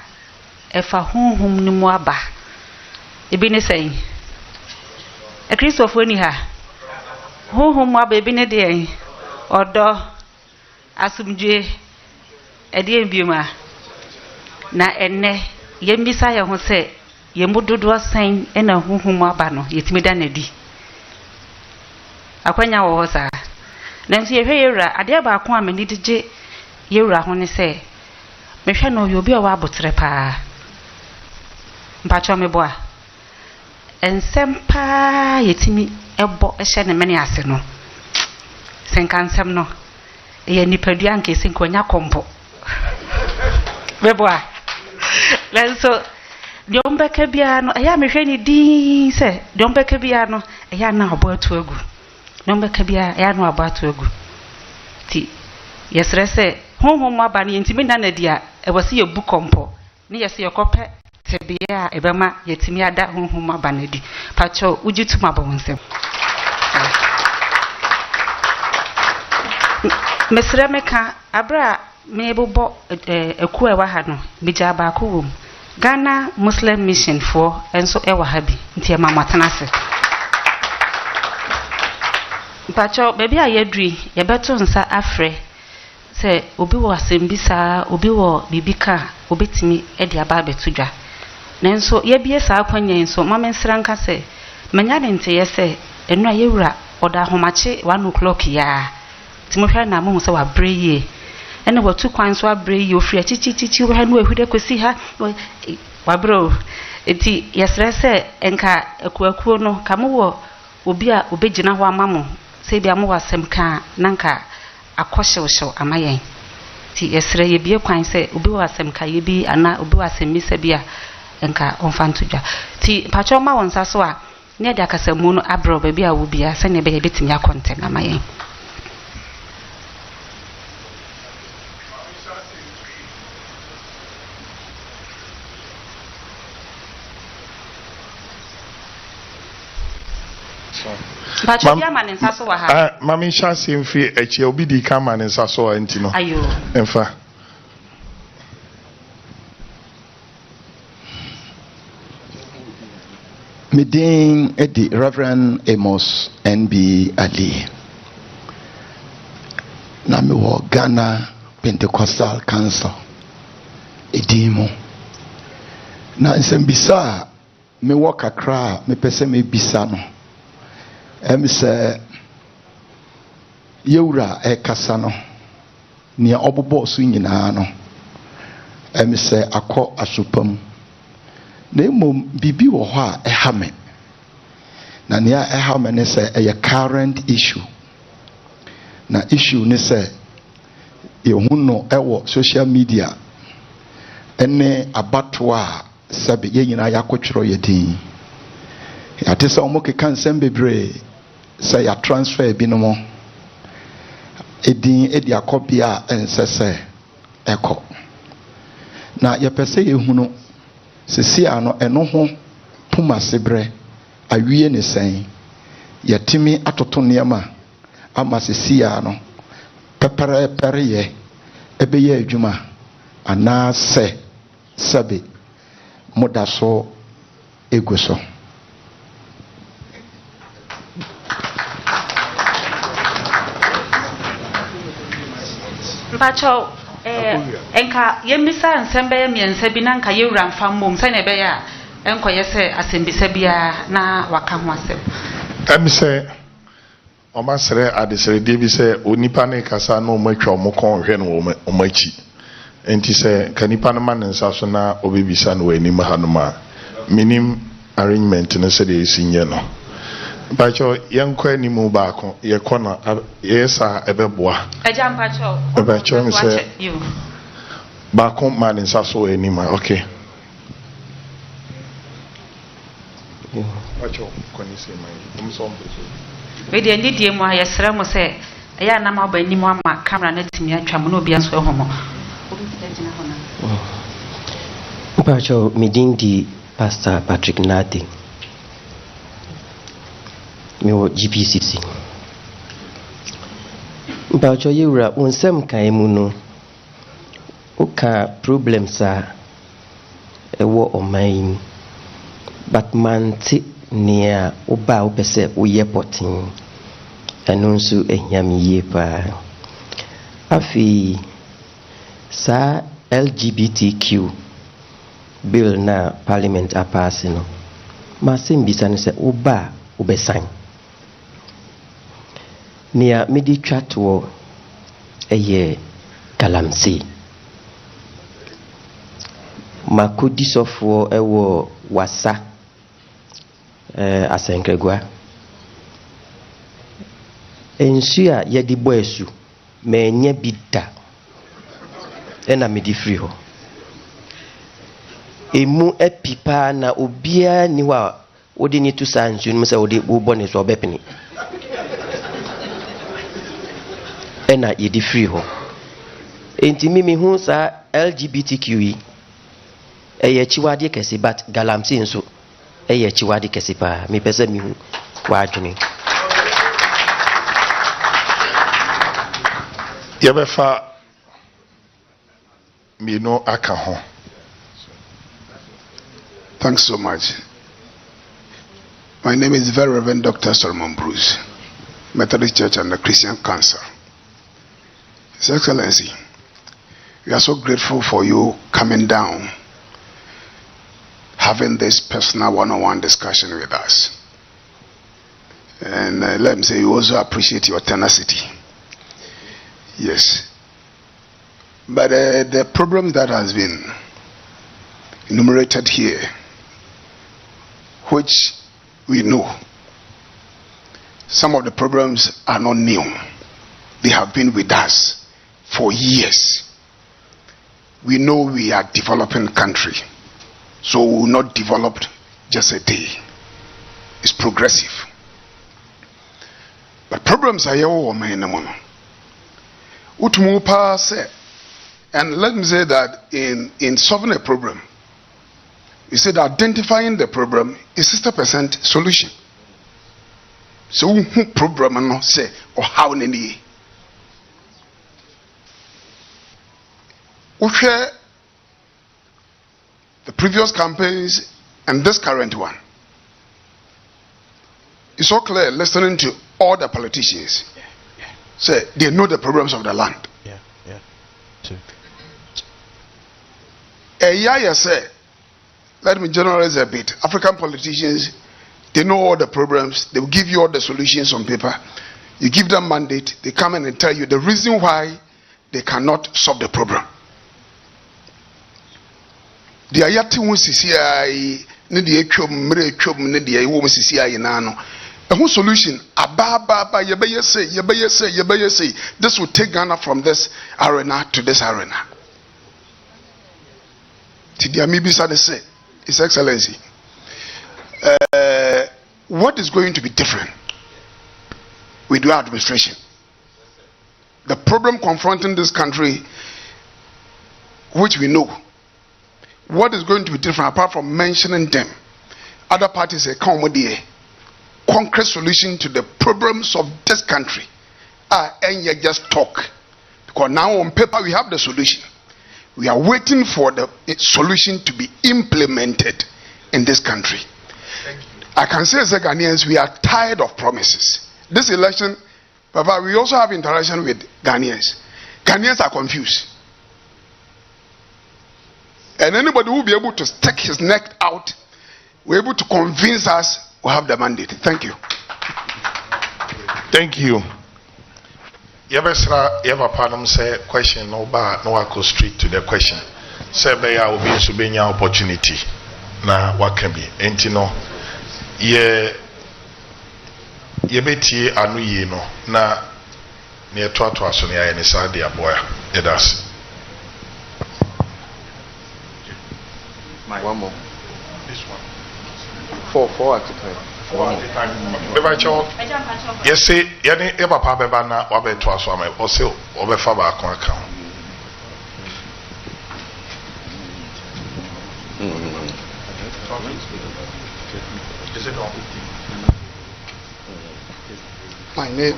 efa honhom ni mu aba. Ebi ne sei. E Christopher ni ha. Honhom mu aba ebi ne de odo asumdwe e de bioma. Na enne yembisa ye ho se yemudodo asan e na honhom mu aba no yetimi da na di. Akwanya wo ho sa. Nanso ye hwe yewra ade ba ko amani dije yewra ho ne se me hwe no yobi o wa abotre pa. Mpacho me boa. Ensempa yetimi ebo ehye ne mene ase no. Senkansem no ye nipadua nke senkonya kompo. Me boa. Nanso Diombeka bia no eya me hwe ni din se diombeka bia no eya na obo atu agu. Diombeka bia eya na obo atu agu. Ti yesre se honhom aba ne ntimi na dia e wose ye bu kompo. Ne yese yekope tebia ebema yetimi ada honhom aba na di. Pacho ujituma bo nsem. Mesre meka abra me bobo eku ewa ha no bija ba ko wom. Ghana Muslim Mission for enso ewa habi nti mama tanase. Pacho baby ayedri ye beto nsa afre sɛ obi wɔ asɛm bi saa obi wɔ biribi ka obetimi de aba abɛtodwa nanso yɛbie saa kwanya nso ma mensra nka sɛ manya ne nteyɛ sɛ ɛno a yɛwura ɔda ahomakye 1 o'clock ya timohwɛ na mo sɛ wabrɛ yie ɛna watu kwan so abrɛ yie ofiri achichichichi wo ha no ahuda kosi ha wabrɛ enti yɛsrɛ sɛ enka akuakuo no ka mo wɔ obi a obegyina ho ama mo sɛ bia mo wasɛm ka nanka akɔhyewhyew ama yɛn ti yɛsrɛ yɛbie kwan sɛ obi wɔ asɛm ka yɛbi ana obi wɔ asɛm misa bi a enka ɔmfa ntodwa ti patwɔ ma wɔn nsa so a ne de akasamu no abrɛ baabi a wo bia sɛ ne bɛyɛ betimi akɔntɛn ama yɛn Mami shasi mfi echi obi di kama ne nsa so anti no ayo emfa Midin edi Reverend Amos NB Ali na me wo Ghana Pentecostal Council edimo na nsembisa me wo kakra me pese me bisa no say Yura Kasano near Obobo Swinginano. Say Ako Asupum. Name Bibi or Ha a Hame. Nania a Hame say a current issue. Na issue ne say you know ewo social media. Ene abatwa sabi yina yakochro yedin. Atesa omoke kan sembebre say ya transfer binomo edin edi akobia ensese eko na ye pese ye hunu sesi ano eno ho puma sebre awie ne sen yetimi atoto niema ama sesi ano pepere ye ebeye adwuma ana se sabe modaso eguso Pacho enka yemisa nsembe yemiense bi na nka yewura mfamom se na be ya enko yese asembisa bia na waka ho asem emise o masere adesere de bi se onipa ne kasa na o matwa mo kon hwe no o machi enti se kanipa no ma nsa so na obebisa no anim ha no ma minim arrangement no se de esinye no Pacho yanko animu baako ye kona yesa ebeboa ejam pacho Pacho mi se baako man nsa so anima okay Pacho koni se mai umso mbeso we de ndidie mu ayesra mu se eya na ma ba animu ama camera na timi atwa mu na obi anso ehomo obi tejina hona Pacho midindi Pastor Patrick Nati Meu GPCC. Mpacho yewura unsem kan mu no. Oka problems a ewo oman. But manti near oba opese oye potin. Eno nso ehia me yie pa. Afi sa LGBTQ bill na parliament apase no. Masim bisane se oba obesan. Nia midi chatwo eye galamsi makodi sofo ewo wasa asenkregwa ensu a yedi boesu menye bida ena midi free ho emu epipa na obia ni wa odi ni tu sanju no se odi bone so obepini ena yedi free ho enti mimi hu sa LGBTQ eye chiwade kese but galamsi nso eye chiwade kese pa mi pese mi hu wa adwene yebefa mi no aka ho. Thanks so much. My name is Very Reverend Dr. Solomon Bruce, Methodist Church and the Christian Council. His Excellency, we are so grateful for you coming down, having this personal one-on-one discussion with us. And let me say, you also appreciate your tenacity. Yes. But the problem that has been enumerated here, which we know, some of the problems are not new. They have been with us for years. We know we are a developing country, so we will not develop just a day. It's progressive. But problems are your main. And let me say that in solving a problem, you said identifying the problem is 60% solution. So who problem and not say or how many? We share the previous campaigns and this current one. It's so clear listening to all the politicians. Say they know the problems of the land. Say, let me generalize a bit. African politicians, they know all the problems. They will give you all the solutions on paper. You give them mandate, they come in and tell you the reason why they cannot solve the problem. The ayati CCI, the CCI nano. A whole solution. Say. This will take Ghana from this arena to this arena. Say, His Excellency, what is going to be different with your administration? The problem confronting this country, which we know, what is going to be different apart from mentioning them? Other parties say, concrete solution to the problems of this country. And you just talk. Because now on paper we have the solution. We are waiting for the solution to be implemented in this country. I can say as Ghanaians, we are tired of promises. This election, Papa, we also have interaction with Ghanaians. Ghanaians are confused. And anybody who will be able to stick his neck out, will be able to convince us, will have the mandate. Thank you. Thank you. Yabesra Yavapanum say question no bar no go straight to the question. Say be ya obi so benya opportunity na waka bi. Enti no ye betie anu yi no na ne to aso ne ya ne sa de aboya. Edas. One more. This one. Four at a time. Yes, say, Yanni Eva Pabana, Wabe Twaswame, or so, Obe Faba account. Is it on? My name.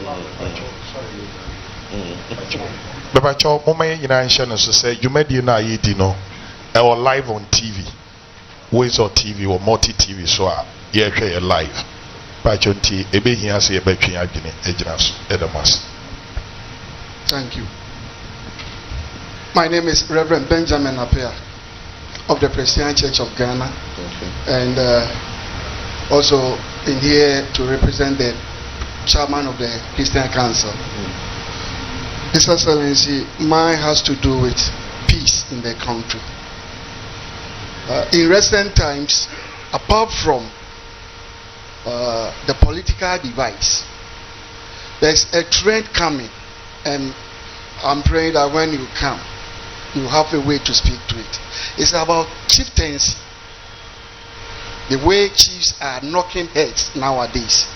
Bebacho, Mome United say, you made you now, you know, or live on TV, ways or TV or multi TV, so yeah, live. Thank you. My name is Reverend Benjamin Apia of the Presbyterian Church of Ghana, and also in here to represent the chairman of the Christian Council. His Excellency, mine has to do with peace in the country. In recent times, apart from the political device, there's a trend coming, and I'm praying that when you come, you have a way to speak to it. It's about chieftaincy, the way chiefs are knocking heads nowadays,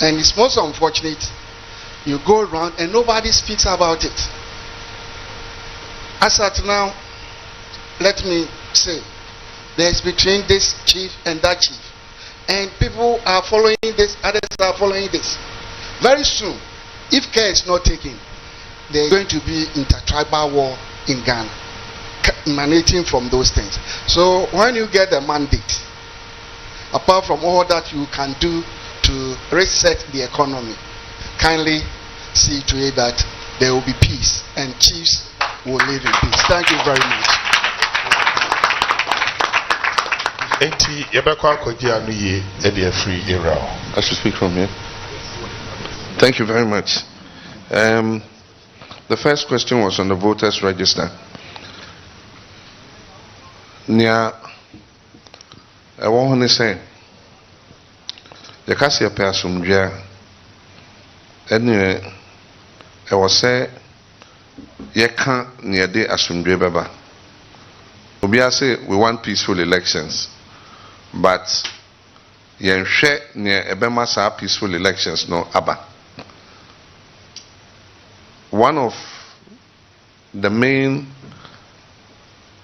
and it's most unfortunate. You go around and nobody speaks about it. As at now, let me say, there's between this chief and that chief, and people are following this, others are following this. Very soon, if care is not taken, there's going to be intertribal war in Ghana, emanating from those things. So when you get the mandate, apart from all that you can do to reset the economy, kindly see to it that there will be peace and chiefs will live in peace. Thank you very much. Enti yebekwa akodi anu ye e dey free area. I should speak from here. Thank you very much. The first question was on the voters register. Nia I want to say the Cassia Persumja anyway I was say ye can't near the Asumdre Baba. Obia say we want peaceful elections, but yen share near Ebema sa peaceful elections no Abba. One of the main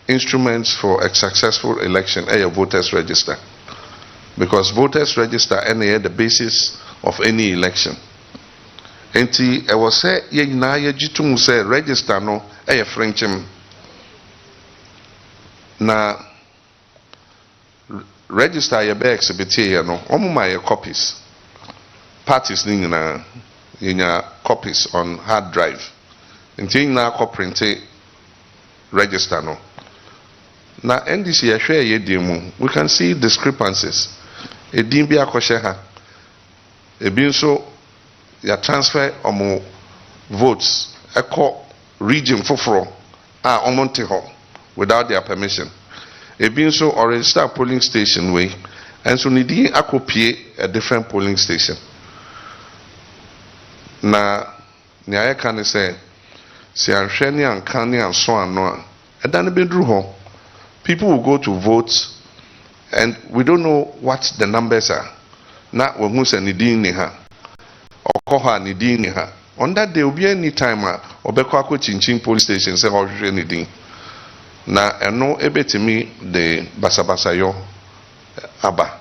instruments for a successful election is a voters register, because voters register is the basis of any election. Enti I was say ye na ye jitum say register no a Frenchim na register ye be exhibit ye no omo ma ye copies parties ni na ye copies on hard drive. Enti na ko print register no. Na NDC ya share ye demu, we can see discrepancies. E din bi akoshe ha. E bi nso ya transfer omo votes eko region foforo a omo nte ho without their permission. E bi nso or register polling station way, and so ni din akopie a different polling station. Na nya kan say si anhwe ni ankan ni anso ano a eda ne bedru ho. People will go to vote and we don't know what the numbers are. Na when who say nidin ni ha or koha nidin ni ha. On that day will be any time obeko akwo chinchin police station say ho hwe nidin. Na eno ebetimi the basabasa yo aba.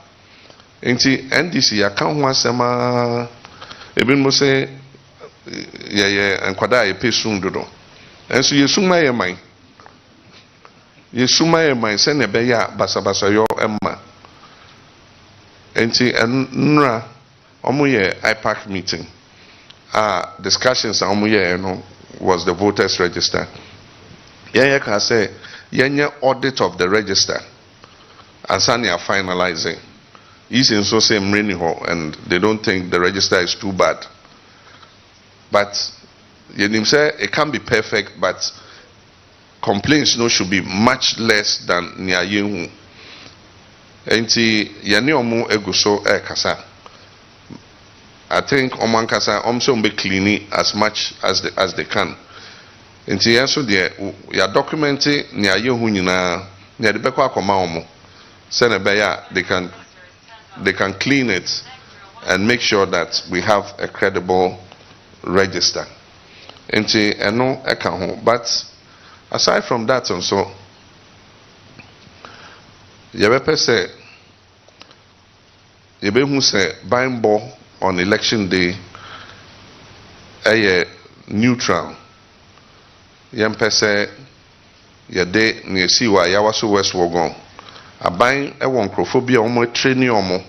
Enti NDC ya kan ho asema ebin mo say ye enkwada ye pesun dodo. Enso yesun ma ye man. Yesuma ye man se ne be ya basabasa yo emma. Enti enra omo ye IPAC meeting. Discussions omo ye no was the voters register. Ye can say yenye audit of the register. And sani are finalizing. Is in so same mreni ho and they don't think the register is too bad. But yenim say it can be perfect, but complaints no should be much less than near yehu. Enti yane omo eguso kasa. I think oman kasa omso be clean as much as they can. Enti yaso de ya documenting near yehu nyina near the beko akoma omo. Send be ya they can clean it and make sure that we have a credible register. Enti eno eka ho, but aside from that also, yebe say yebe who say buying ball on election day neutral. Yempe say yede ne si wa yawaso west wogon. Aban won crophobia omo training omo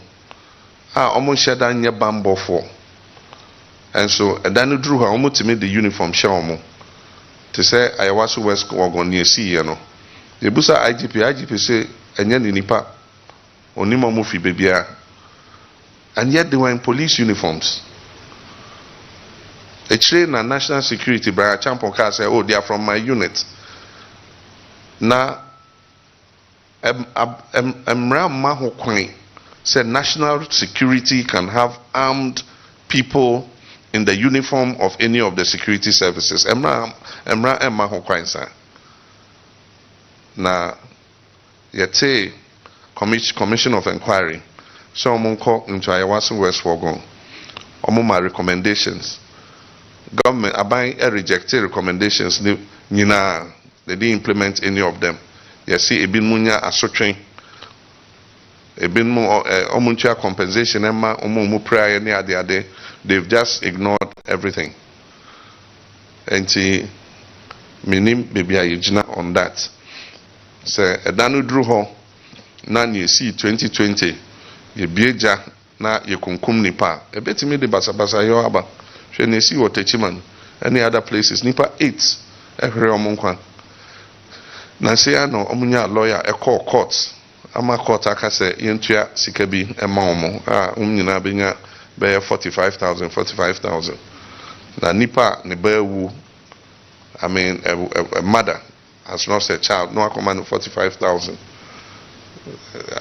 omo sheda nye bambo for. And so edanu drew ha omo timi the uniform share omo. To say ayawaso west wogon ne si ye no. Yebusa IGP say enye ni nipa onimo mo fi bebia. And yet they were in police uniforms. A train and national security by a champion car say, oh, they are from my unit. Now, Maho Queen said national security can have armed people in the uniform of any of the security services. Maho Queen sir. Now, yete commission of inquiry. So I'm call into Ayawaso West Wogon. My recommendations. Government abang rejected recommendations. They didn't implement any of them. You see, ebin munya asotrain. Ebin mo omuncha compensation. Emma omu prayer ni ade. They've just ignored everything. And see, minim baby ayijina on that. So edanu drew ho. Na you see 2020. Ye bieja na ye kunkum nipa ebetimi de basabasa yo aba hwe na esi wotachiman any other places. Nipa 8 every omunkwan. Na say no omunya lawyer e call court. Ama court aka say yentua sikabi e ma omo. Nyina benya be 45,000. Na nipa ne bawu. I mean a mother has lost a child. No command 45,000.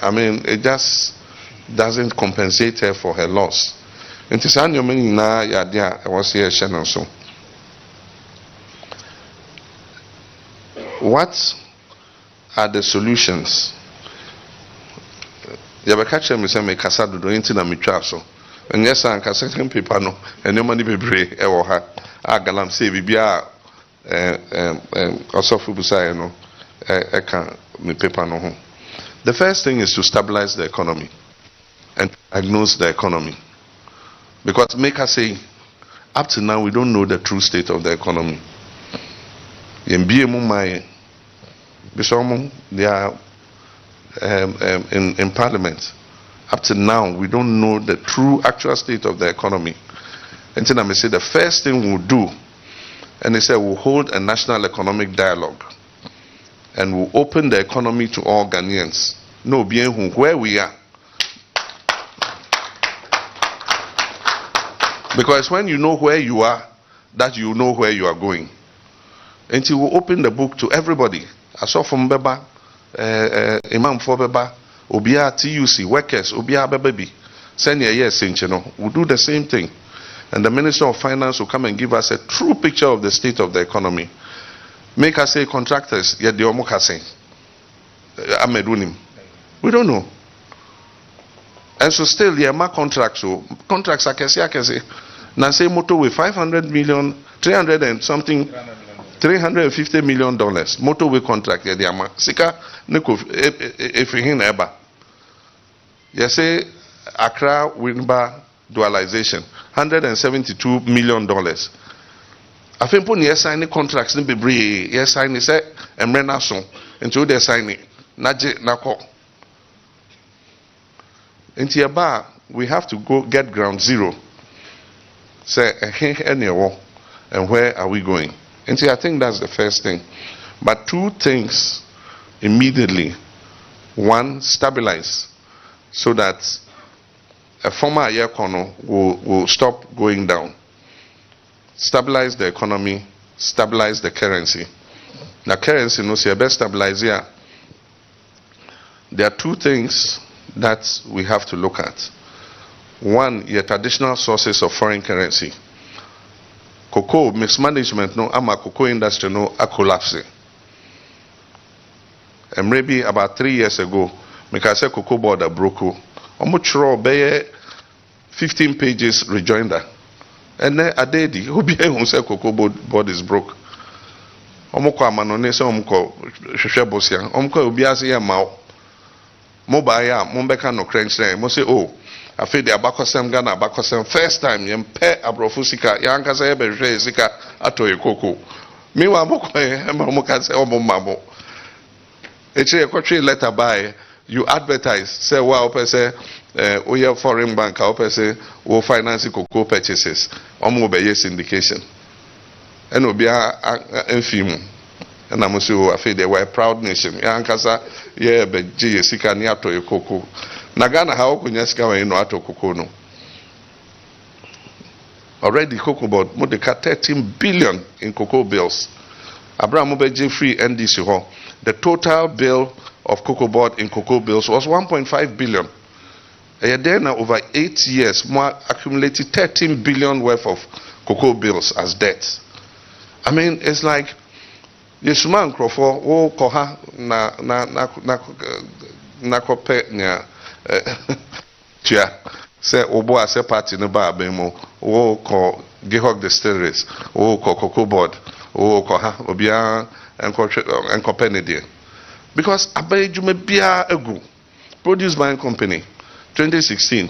I mean it just doesn't compensate her for her loss. And to say na yadia I was here channel so. What are the solutions? Yabakache me say me kasa do nti na metwa so. And yes an kasa kan paper no enema ni bebre e wo ha. Agalam say bibia osofu busaye no e kan me paper no ho. The first thing is to stabilize the economy and diagnose the economy. Because make us say, up to now we don't know the true state of the economy. They are in parliament. Up to now we don't know the true actual state of the economy. And then I say the first thing we'll do, and they say we'll hold a national economic dialogue. And we'll open the economy to all Ghanaians. No, bien where we are. Because when you know where you are, that you know where you are going. And he will open the book to everybody. I saw from Beba, Imam for Beba, Obia TUC, workers, Obia Baby. Send your yes, we'll do the same thing. And the Minister of Finance will come and give us a true picture of the state of the economy. Make us say contractors, yet the Omokase. Amedunim. We don't know. And so still, yeah, my contracts, so contracts I can say, now say motorway 500 million, 300 and something, $350 million motorway contract, yeah, the Sika, Neko, if you hear eba. You say Accra Winba dualization, $172 million. I think when you sign the contracts, you be yes sign it, say, and Renason, until they sign it, Naje Nako. Into a bar, we have to go get ground zero. Say, and where are we going? And I think that's the first thing. But two things immediately. One, stabilize so that a former year corner will stop going down. Stabilize the economy, stabilize the currency. The currency, no, see, best stabilize here. There are two things that we have to look at. One, your traditional sources of foreign currency. Cocoa mismanagement, no, ama cocoa industry, no, a collapse. And maybe about 3 years ago, I said cocoa board a broke. Omuchro be 15 pages rejoinder. And then a day, who said cocoa board is broke. Omoko amanone se omko shwebosia. Omko obiase ya mao. Mobile, Mombeka no cranks name. Must say, oh, I feel the abacosem Ghana abacosem first time, yem pe abrofusika, yanka say ebe zika ato yekoko. Meanwhile, Moka say, oh, Mamo. It's a country letter by you advertise, say, well, say, we have foreign bank, say, we finance cocoa purchases, obey syndication. And will be a film. And I'm sure I feel they were a proud nation. Yankasa, yeah, but G. Sika Niato Yoko. Nagana, how can you scour in Ato Kokono? Already, Cocoa Board, Modeka 13 billion in cocoa bills. Abraham Obeje free NDC Hall. The total bill of Cocoa Board in cocoa bills was 1.5 billion. And then over 8 years, more accumulated 13 billion worth of cocoa bills as debt. I mean, it's like Yeshuman Crawford, oh, Koha, na kope nya, tia, say, Obo, I say party no bar, bemo, oh, ko, Gihog Distilleries, oh, ko, Cocoa Board, oh, Koha, Obia, and Copenhagen. Because Abe Jume Bia Egu, produced by a company, 2016.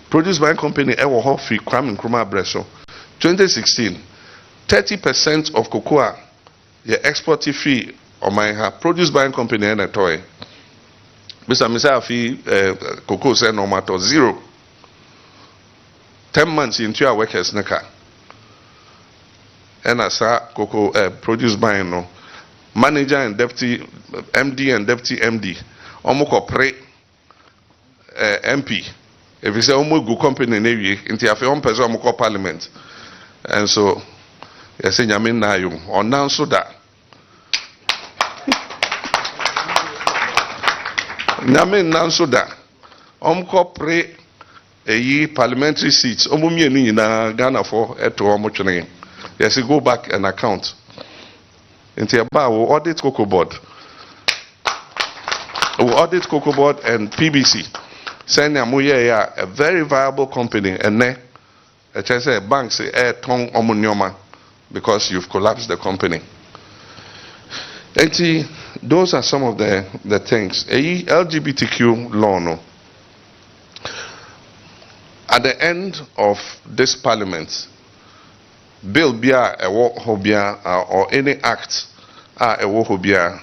Produced by a company, Ewo Hofi, Kwame Nkrumah Breso, 2016. 30% of cocoa, the export fee on my produced by a company and a toy. Mr. Mr. Cocoa said no matter 0. 10 months into our workers neka. and as cocoa produce buying no manager and deputy MD and deputy MD omoko pre MP if you say omo company na wie nti afi on person omoko parliament and so yes nyame na yo onan so da nyame nan so da omko pre parliamentary seats omo mienu nyina Ghana for eto omo twene yes go back and account into about audit Cocoa Board. We audit Cocoa Board and PBC. Saying a very viable company and a bank say tong omunioma because you've collapsed the company. And those are some of the things. LGBTQ law no. At the end of this parliament, bill bia ewo hobia or any act ewo hobia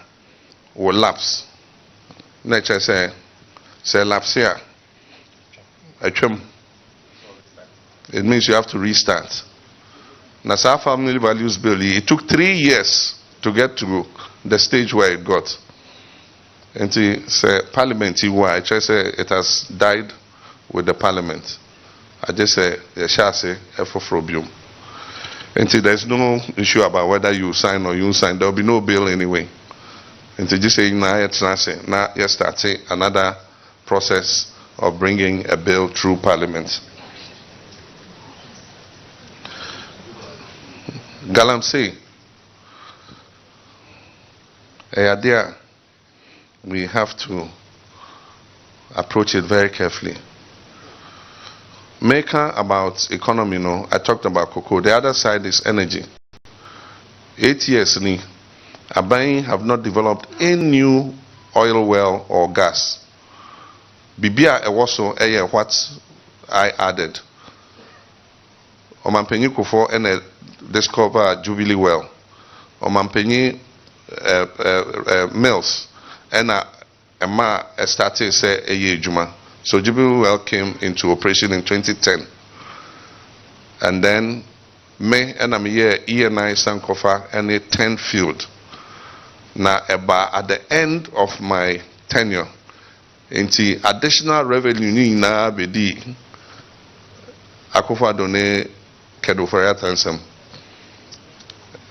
will lapse. Nature say lapse here. It means you have to restart. Nasa Family Values Bill, it took 3 years to get to the stage where it got. And say parliament I just say it has died with the parliament. I just say efofrobium. Until there's no issue about whether you sign or you sign, there'll be no bill anyway. Until just saying now you start another process of bringing a bill through parliament. Galamsey, there we have to approach it very carefully. Maker about economy, no, I talked about cocoa. The other side is energy. 8 years, Abayin have not developed a new oil well or gas. Bibia also what I added. Omampenyi Kufo and discover Jubilee well. Omampenyi mills and a started say a year juma. So Jubilee well came into operation in 2010. And then May and I'm here ENI Sankofa and a 10 field. Now at the end of my tenure, into additional revenue na bedi Akufa done kedofaya tansem.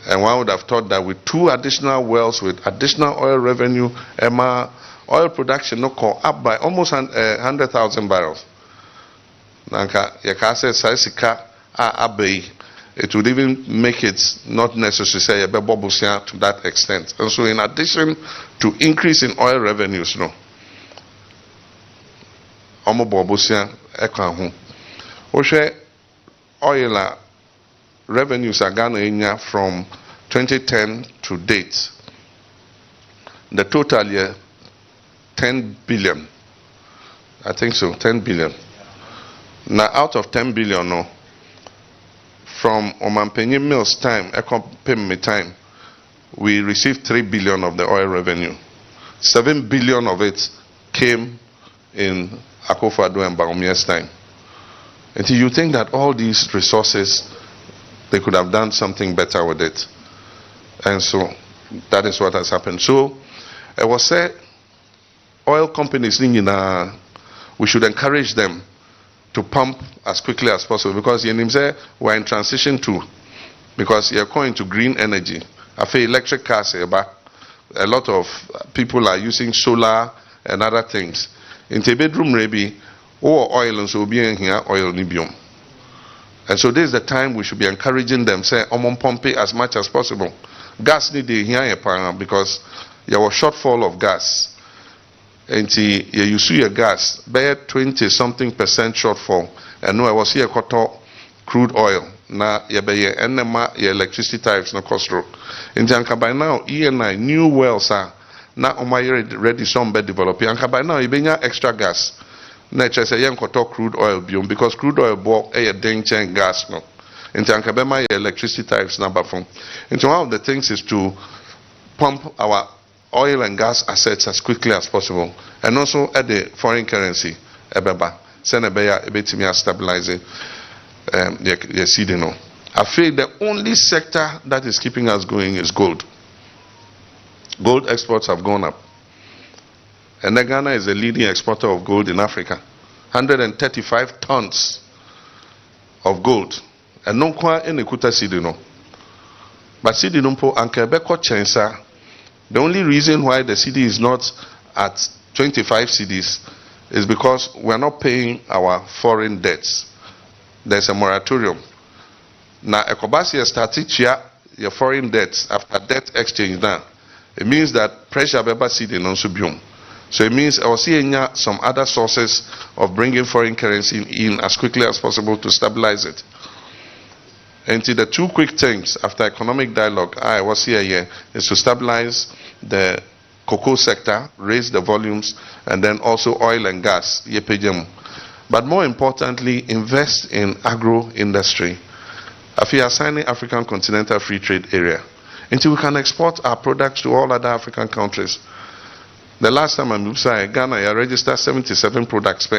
And one would have thought that with 2 additional wells with additional oil revenue, oil production no call up by almost 100,000 barrels. Nanka yakase saisika abei. It would even make it not necessary to say a to that extent. And so in addition to increase in oil revenues, no. Omo bobusia ekwahu. Oshe oil revenues are Ghana from 2010 to date. The total year 10 billion. I think so, 10 billion. Now out of 10 billion, no, from Omampenyi Mills time, Ekompemi time, we received 3 billion of the oil revenue. 7 billion of it came in Akufo-Addo and Bawumia's time. Until you think that all these resources, they could have done something better with it. And so that is what has happened. So I was said, oil companies, we should encourage them to pump as quickly as possible because we're in transition too. Because you're going to green energy. I feel electric cars, a lot of people are using solar and other things. In the bedroom, maybe, or oil and so being here, oil nibium. And so this is the time we should be encouraging them, say, pump it as much as possible. Gas need here because there was shortfall of gas. And you see your gas, by 20-something% shortfall. And no, I was here crude oil. Na your electricity tariffs no cost. In Janka by now, ENI new wells are now ready some bed develop. Janka by now, you extra gas. Nature say crude oil biome because crude oil bought a danger gas no. In Janka by my electricity tariffs number from. And so one of the things is to pump our oil and gas assets as quickly as possible, and also at the foreign currency, send a stabilizing the seeding. I feel the only sector that is keeping us going is gold. Gold exports have gone up. And Ghana is the leading exporter of gold in Africa. 135 tons of gold. And no kwa enekuta sidi no. But sidi no po anke beko chensa. The only reason why the cedi is not at 25 cedis is because we are not paying our foreign debts. There's a moratorium. Now, Ekobasi started your foreign debts after debt exchange now. It means that pressure beba cedi non subium. So it means I was seeing some other sources of bringing foreign currency in as quickly as possible to stabilize it. And the two quick things after economic dialogue I was here is to stabilize the cocoa sector, raise the volumes, and then also oil and gas. But more importantly, invest in agro industry. If we are signing African Continental Free Trade Area, until we can export our products to all other African countries. The last time I moved to Ghana, I registered 77 products.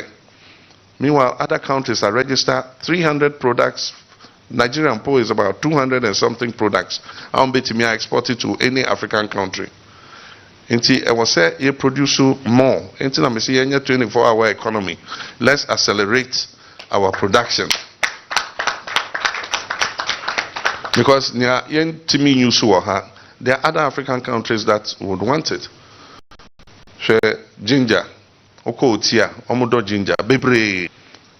Meanwhile, other countries are registered 300 products. Nigerian Po is about 200 and something products. I'm betting I export it to any African country. Until I was say you produce more. Until I'm saying 24-hour economy. Let's accelerate our production. Because there are other African countries that would want it. Ginger, okotia, omodo ginger, bebre.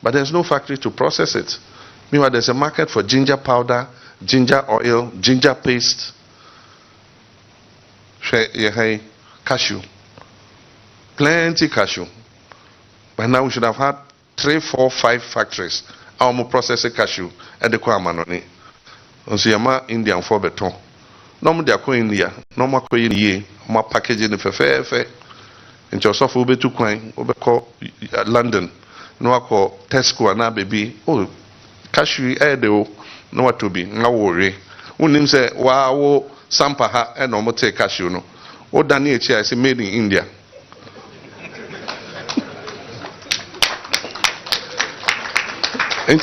But there's no factory to process it. Meanwhile, there's a market for ginger powder, ginger oil, ginger paste. Cashew. Plenty cashew. By now we should have had 3, 4, 5 factories. Our processing cashew at the Kwamanoni. Onsiyama Indian for beton. No more de India, no more ye, more packaging if fair. In Joseph Ube to coin, Ube call London, no I call Tesco and baby. Oh, cashew no what to be, no worry. Unim say, wow, Sampaha and no more take cashew no. What Daniel I say made in India. And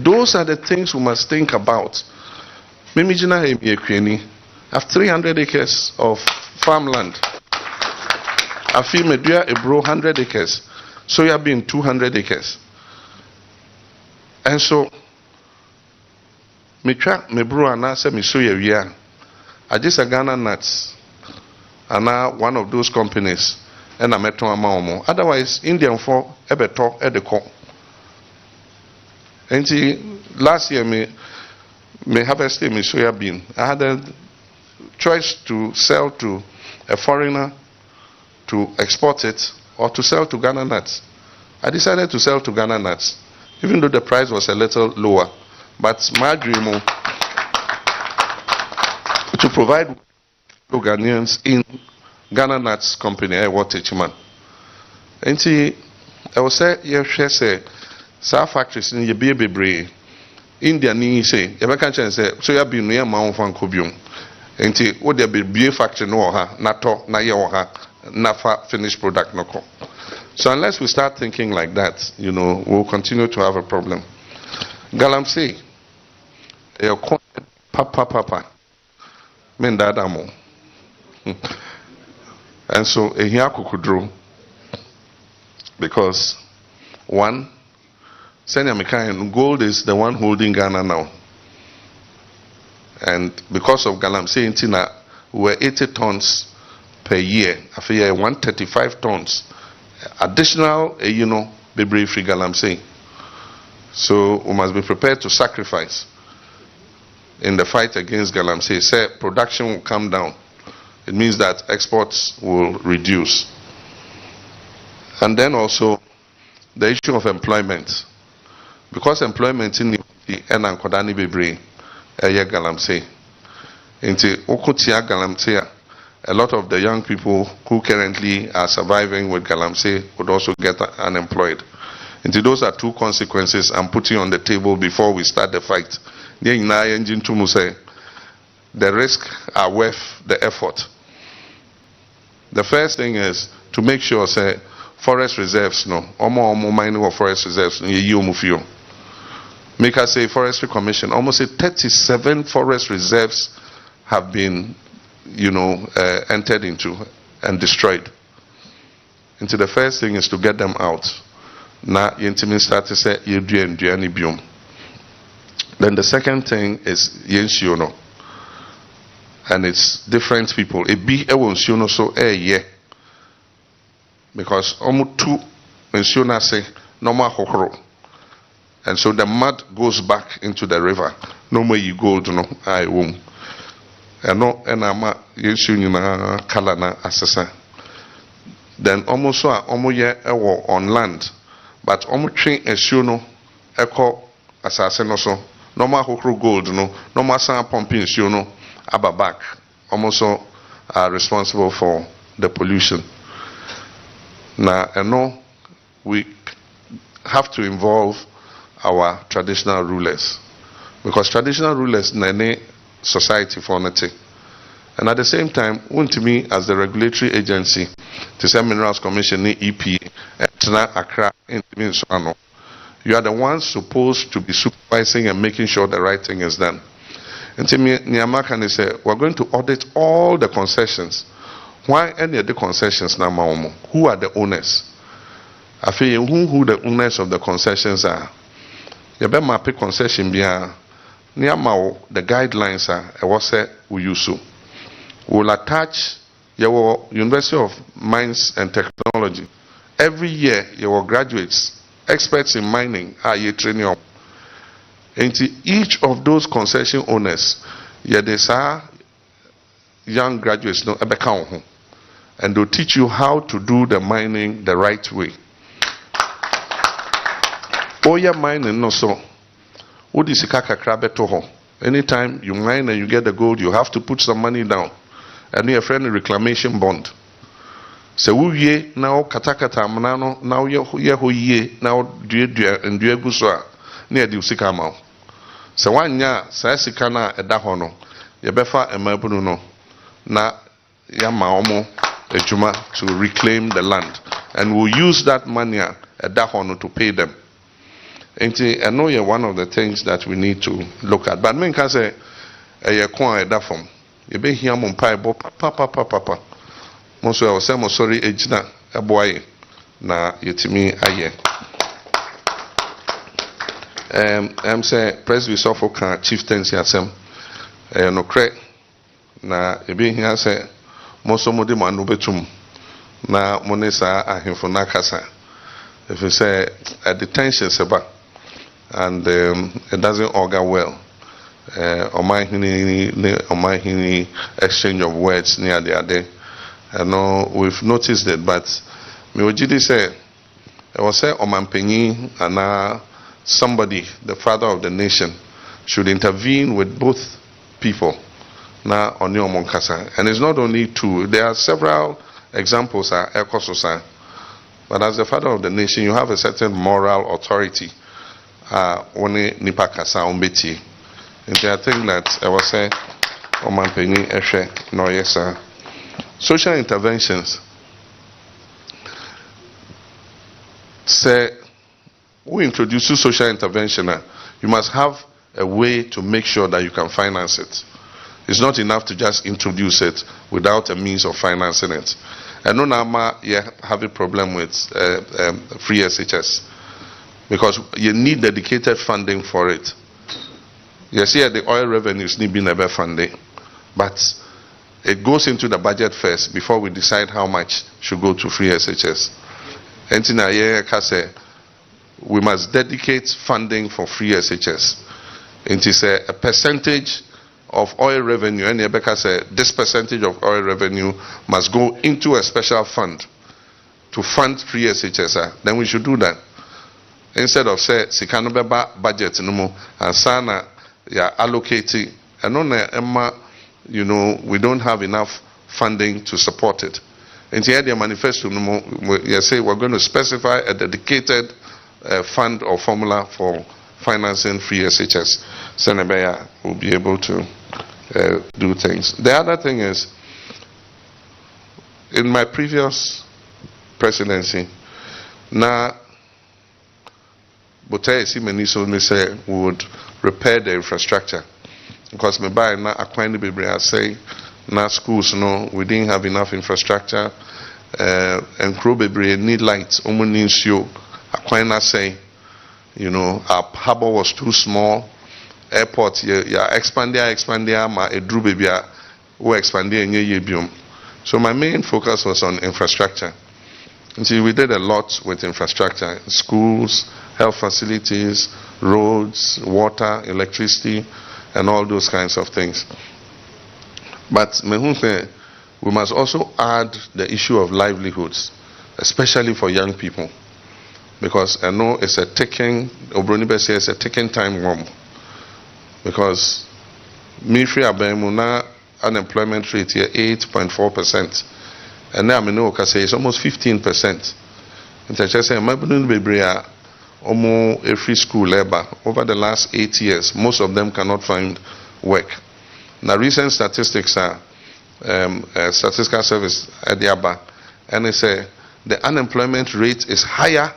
those are the things we must think about. Mimijina I have 300 acres of farmland. I feel Medua Ebro 100 acres. Soya bean 200 acres. And so me track me bro and I say me soya we I just a Ghana nuts. And now one of those companies and I met one. Otherwise Indian for ebeto edeko. And see last year me harvested me soya bean. I had a choice to sell to a foreigner, to export it, or to sell to Ghana nuts. I decided to sell to Ghana nuts, even though the price was a little lower. But my dream to provide Ghanaians in Ghana nuts company, I want it, man. And see, I was say, yes, say, some factories in your baby India ni say, you can't say, so you have been near Mount Van Cobium. And see, what there be factory no ha, nato, na ha. Nafa finished product noko. So unless we start thinking like that, we'll continue to have a problem. Galamsey, papa, men dadamo. And so here kukudro, because one, gold is the one holding Ghana now. And because of Galamsey Intina, we're 80 tons per year. I feel 135 tons. Additional, be brave free Galamsey. So we must be prepared to sacrifice in the fight against Galamsey. Say production will come down. It means that exports will reduce. And then also the issue of employment. Because employment in the Enan Kodani Bebre, Galamsey. Into Okutia Galamsey, a lot of the young people who currently are surviving with Galamsey would also get unemployed. And those are two consequences I'm putting on the table before we start the fight. The risk are worth the effort. The first thing is to make sure forest reserves omo mining of forest reserves Make us say Forestry Commission, almost 37 forest reserves have been, entered into and destroyed. And so the first thing is to get them out. Now, you start to say, you do and biome. Then the second thing is yensiono. And it's different people. It be a one so yeah. Because almost two yensiona say normal hokoro. And so the mud goes back into the river. No more you gold, no, I won't. And no, and I'm yensiona kalana assassin. Then almost so on land. But almost train yensiono echo assassin also. Normal hokro gold, no, normal sand pumping yensiono aba back. Almost so are responsible for the pollution. Now, and no, we have to involve our traditional rulers, because traditional rulers in any society for nothing. And at the same time, to me as the regulatory agency, to say Minerals Commission, EPA, Accra, you are the ones supposed to be supervising and making sure the right thing is done. And to me, Niamaka say we're going to audit all the concessions. Why any of the concessions now? Who are the owners? I feel who the owners of the concessions are. You better map a concession near the guidelines are what say we use. We will attach your University of Mines and Technology. Every year your graduates, experts in mining, are you training. And each of those concession owners, there's young graduates no ebeka, and they'll teach you how to do the mining the right way. Oya mining no so. Anytime you mine and you get the gold, you have to put some money down. And you have a reclamation bond. So we now katakata manano now ye now and guswa near the usikama. So one ya sasikana edahono yebefa emabuno na yamaomo ejuma to reclaim the land, and we'll use that money edahono to pay them. And I know you're one of the things that we need to look at. But men can say a coin at that form. You be here on pie papa. Most I was sorry ejina a boy na yetimi aye. I'm say President Suffolk chieftaincy asem no cre na ebi here say most of them no betum na monesa ahemfo na kasa. If you say a detention seba and it doesn't augur well. On my exchange of words near the other. I know we've noticed it, but Miojidi said, I was say Omanpenyi and somebody, the father of the nation, should intervene with both people. Now on your Monkasa. And it's not only two, there are several examples are Ekososa. But as the father of the nation, you have a certain moral authority. One nipa kasa umbeti. And I think that I was saying, Omanpenyi Eshe, no yes sir. Social interventions. Say, we introduce social intervention. You must have a way to make sure that you can finance it. It's not enough to just introduce it without a means of financing it. And no nama you have a problem with free SHS. Because you need dedicated funding for it. You see, the oil revenues need to be never funding, but it goes into the budget first before we decide how much should go to free SHS. And we must dedicate funding for free SHS. It is a percentage of oil revenue, and Rebecca said this percentage of oil revenue must go into a special fund to fund free SHS. Then we should do that. Instead of say sikano beba budget no mo and sana ya allocating and on emma we don't have enough funding to support it. And here the manifesto no mo you say we're going to specify a dedicated fund or formula for financing free SHS. Senebeya will be able to do things. The other thing is, in my previous presidency, now but I see many so they say we would repair the infrastructure because me buy na akwan bebre I say na schools no we didn't have enough infrastructure and crew bebre need lights omo need show akwan na say you know our harbor was too small airport yeah expandia ma edru baby we expanding nye biom. So my main focus was on infrastructure. And see, we did a lot with infrastructure: schools, health facilities, roads, water, electricity, and all those kinds of things. But we must also add the issue of livelihoods, especially for young people, because I know it's a ticking. Obronibe says it's a ticking time bomb. Because Mifri Abemuna unemployment rate here 8.4%, and now I know say it's almost 15%. And I just say Mabudun Bebrea almost every school labor over the last 8 years, most of them cannot find work. Now recent statistics are statistical service at the ABA, and they say the unemployment rate is higher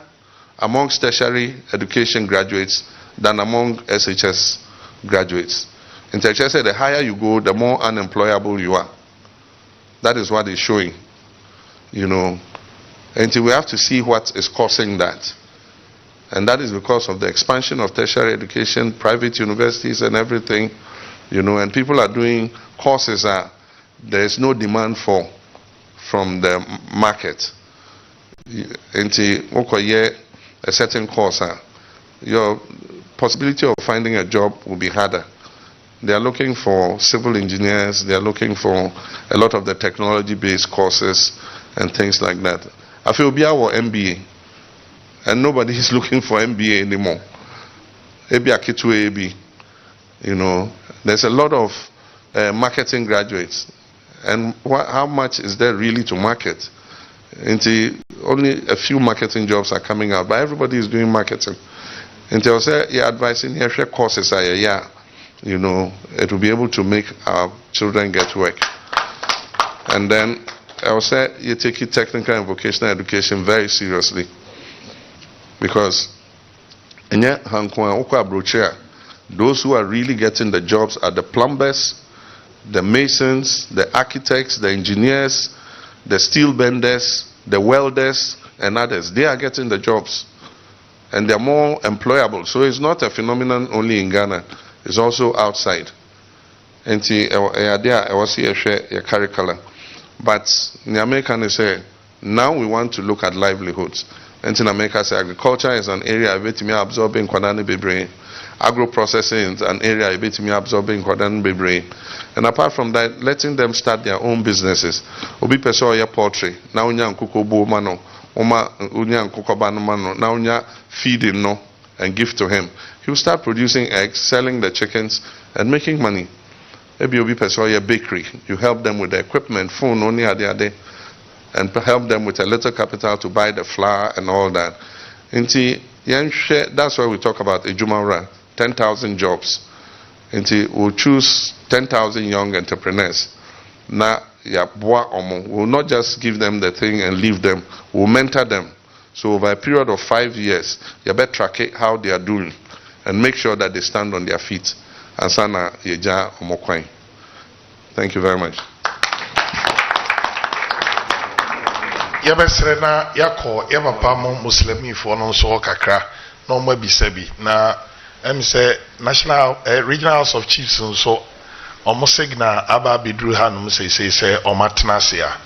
amongst tertiary education graduates than among SHS graduates. In Texas, the higher you go, the more unemployable you are. That is what it's showing, you know. And we have to see what is causing that. And that is because of the expansion of tertiary education, private universities and everything, you know, and people are doing courses that there is no demand for from the market. And a certain course, your possibility of finding a job will be harder. They are looking for civil engineers, they are looking for a lot of the technology-based courses and things like that. I feel BIA or MBA, and nobody is looking for MBA anymore. AB, you know, there's a lot of marketing graduates, and how much is there really to market? Only a few marketing jobs are coming out, but everybody is doing marketing. Until say you're advising here courses are you know, it will be able to make our children get work. And then I will say you take technical and vocational education very seriously, because those who are really getting the jobs are the plumbers, the masons, the architects, the engineers, the steel benders, the welders, and others. They are getting the jobs, and they're more employable. So it's not a phenomenon only in Ghana, it's also outside. And I was here a curriculum. But in America, they say, now we want to look at livelihoods. And in America, say agriculture is an area which me absorbing Kwadani Bebre. Agro-processing is an area which me absorbing Kwadani Bebre. And apart from that, letting them start their own businesses. Obi peso ya poultry. Now unya nkuko bo mano. Oma unya nkuko bano mano. Now unya feeding no and give to him. He will start producing eggs, selling the chickens, and making money. Maybe Obi peso ya bakery. You help them with the equipment, phone only ade, and help them with a little capital to buy the flour and all that. That's why we talk about Ejumara, 10,000 jobs. We'll choose 10,000 young entrepreneurs. Now, we'll not just give them the thing and leave them. We'll mentor them. So over a period of 5 years, you better track it, how they are doing, and make sure that they stand on their feet. And sana yeja omokwai. Thank you very much. Yabesre na yako yabapa mo muslimi fo no so kakra no ma bisabi na say national regional house of chiefs so omo signa aba bidru hanum say omatna sia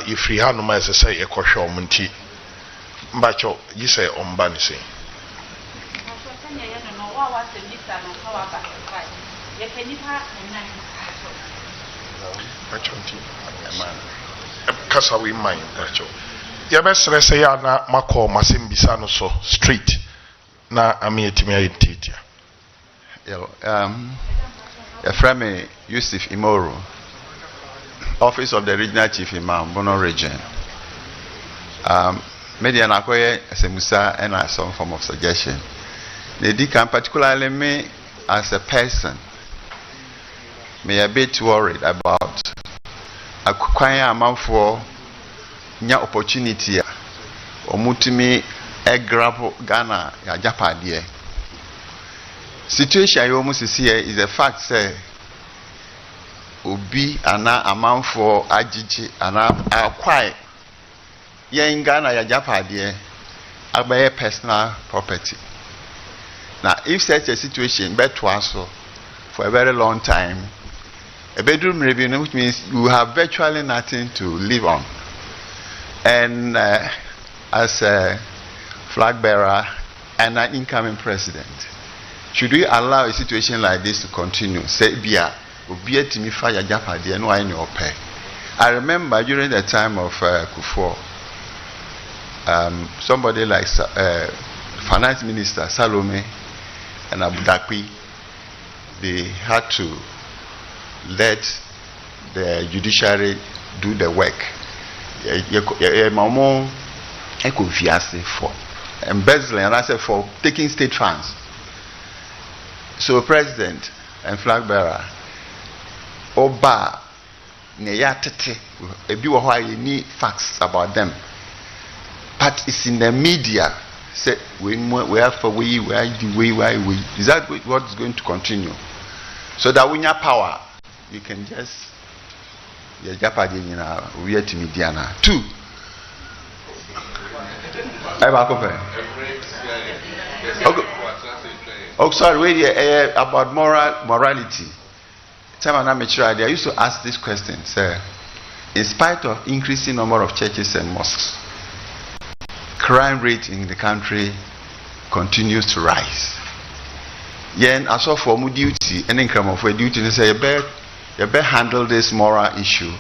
ifri hanum say ekohwe omunti mbacho yi say omba ni say kasa we mind actually. Yabesre say ya na mako masimbisa no so street na ami etimi ayetitia. Friend me Yusuf Imoro, Office of the Regional Chief Imam, Bono Region. Media na koye semusa and some form of suggestion. They can particularly me as a person may a bit worried about acquiring amount for nya opportunity or mutimi grab Ghana ya Japadie. Situation you almost see here is a fact say Obi ana amount for Ajiji ana acquire in Ghana ya Japadie abaye personal property. Now if such a situation be to us for a very long time, a bedroom revenue, which means you have virtually nothing to live on. And as a flag bearer and an incoming president, should we allow a situation like this to continue? Say, I remember during the time of Kufuor, somebody like Finance Minister Salome and Abu Dhabi, they had to let the judiciary do the work. For embezzling and I said for taking state funds. So president and flag bearer Oba Neyatete you need facts about them. But it's in the media. Say we have for we is that what is going to continue? So that when you have power, you can just we are to Mediana. 2. Oh, sorry, wait here about morality. Time and I used to ask this question, sir. In spite of increasing number of churches and mosques, crime rate in the country continues to rise. Yen as of for duty, any income of duty, they say you better handle this moral issue,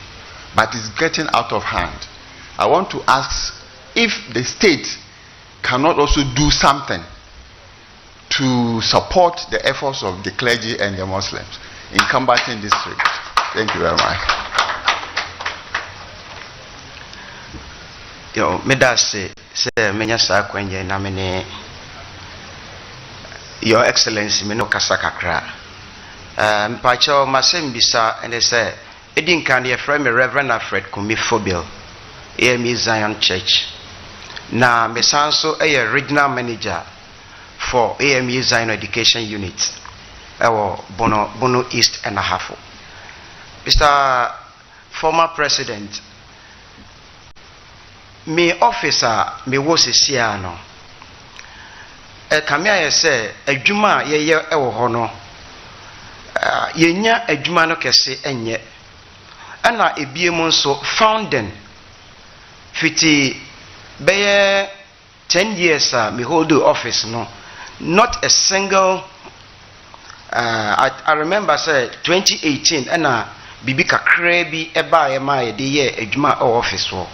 but it's getting out of hand. I want to ask if the state cannot also do something to support the efforts of the clergy and the Muslims in combating this threat. Thank you very much. Yo, medase se menya sa kwenye na mene Your Excellency me no kasa kakra. Mpacho masembisa ene se edin kan ye frame Reverend Alfred Kumi Fobil AME Zion Church. Na mesanso regional manager for AME Zion Education Unit. Bono East and a half. Mr. Former President, me officer me was siano. Kamia say adwuma ye ewo ho no. Yenya adwuma no kese enye. Ana ebiemu nso founding fiti beye 10 years me hold the office no. Not a single I remember say 2018 ana bibi kakra bi eba ye ma ye de ye adwuma office wo.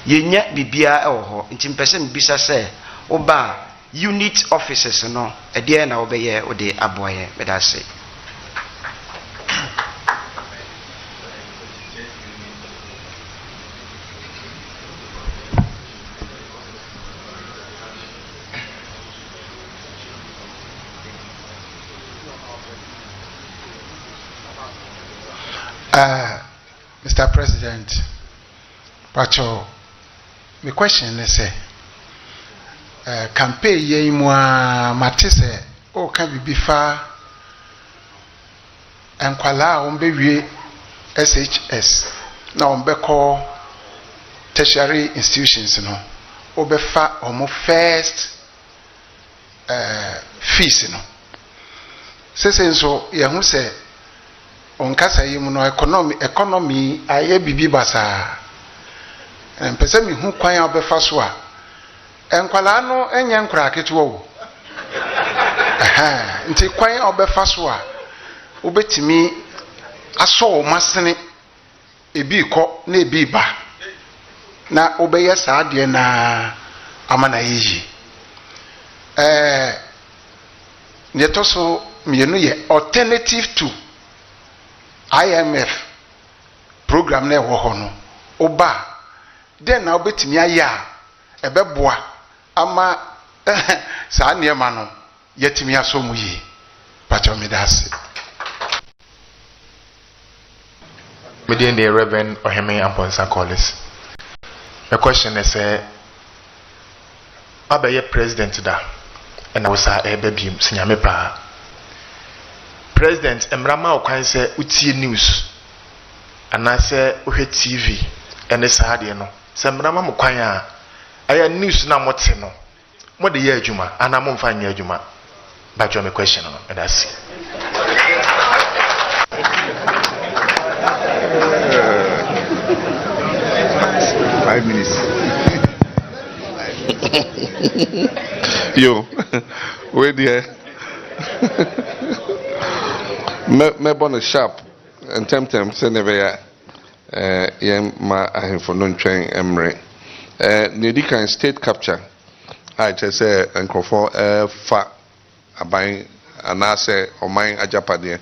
Yenya bibia ewo ho nti mpese mbisa say oba unit offices no ede na obeye ode aboye medase. Mr. President, Pacho, my question is campaign ye mwa matise o ka bibifa enkwala ombewie SHS na ombeko tertiary institutions no obefa omo first fees no sese so ye hu se onkasa yi mu no economy aye bibi basa empese mi hu kwan obefa so a enkwala no enye nkura ketewo wo nti kwan obefa so a obetimi aso o masene ebi ko na ebi ba na obeye saade na amana yi neto so mienu ye alternative to IMF program na ewo ho no oba den na obetimi aya ebeboa ama sa niema no yetimi asomu yi pacho medase within the Reverend Oheme Amponsa Collis. The question is abɛyɛ president da ɛna wosa ɛbɛ biem sinyame paa president emrama okwan sɛ utie news anase wohwɛ tv ɛne saa deɛ no sɛ emrama mo kwan a ɛyɛ news na mote no mo de yɛ adwuma ana mo mfa nyɛ adwuma ba jɔ me question no ɛdasi 5 minutes. Yo, wait there. Me born a sharp and temtem say never ya. Ma I for non train emre. Nedi kan state capture. I just say and for fa abang anase or mine ajapade.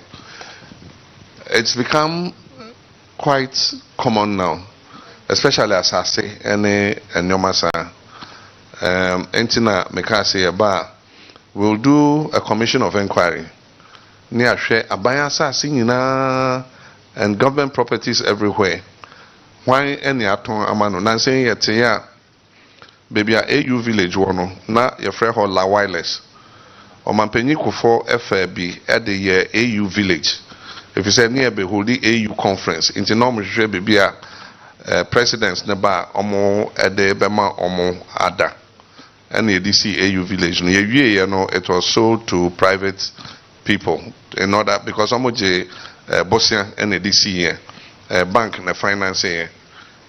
It's become quite common now, especially as I say any enyomasa. Entina mekase aba we'll do a commission of inquiry. Ni ahwe abaya asase nyina and government properties everywhere. Why any aton amano nansen yete ya baby a AU village wono na ye frɛ ho la wireless. Omampanyi kofo FAB at the year AU village. If you say near be holding AU conference, into normal baby presidents neba omo ede bema omo ada. And the DC AU village, you know, it was sold to private people in order because omo je Bosnia and the DC bank na finance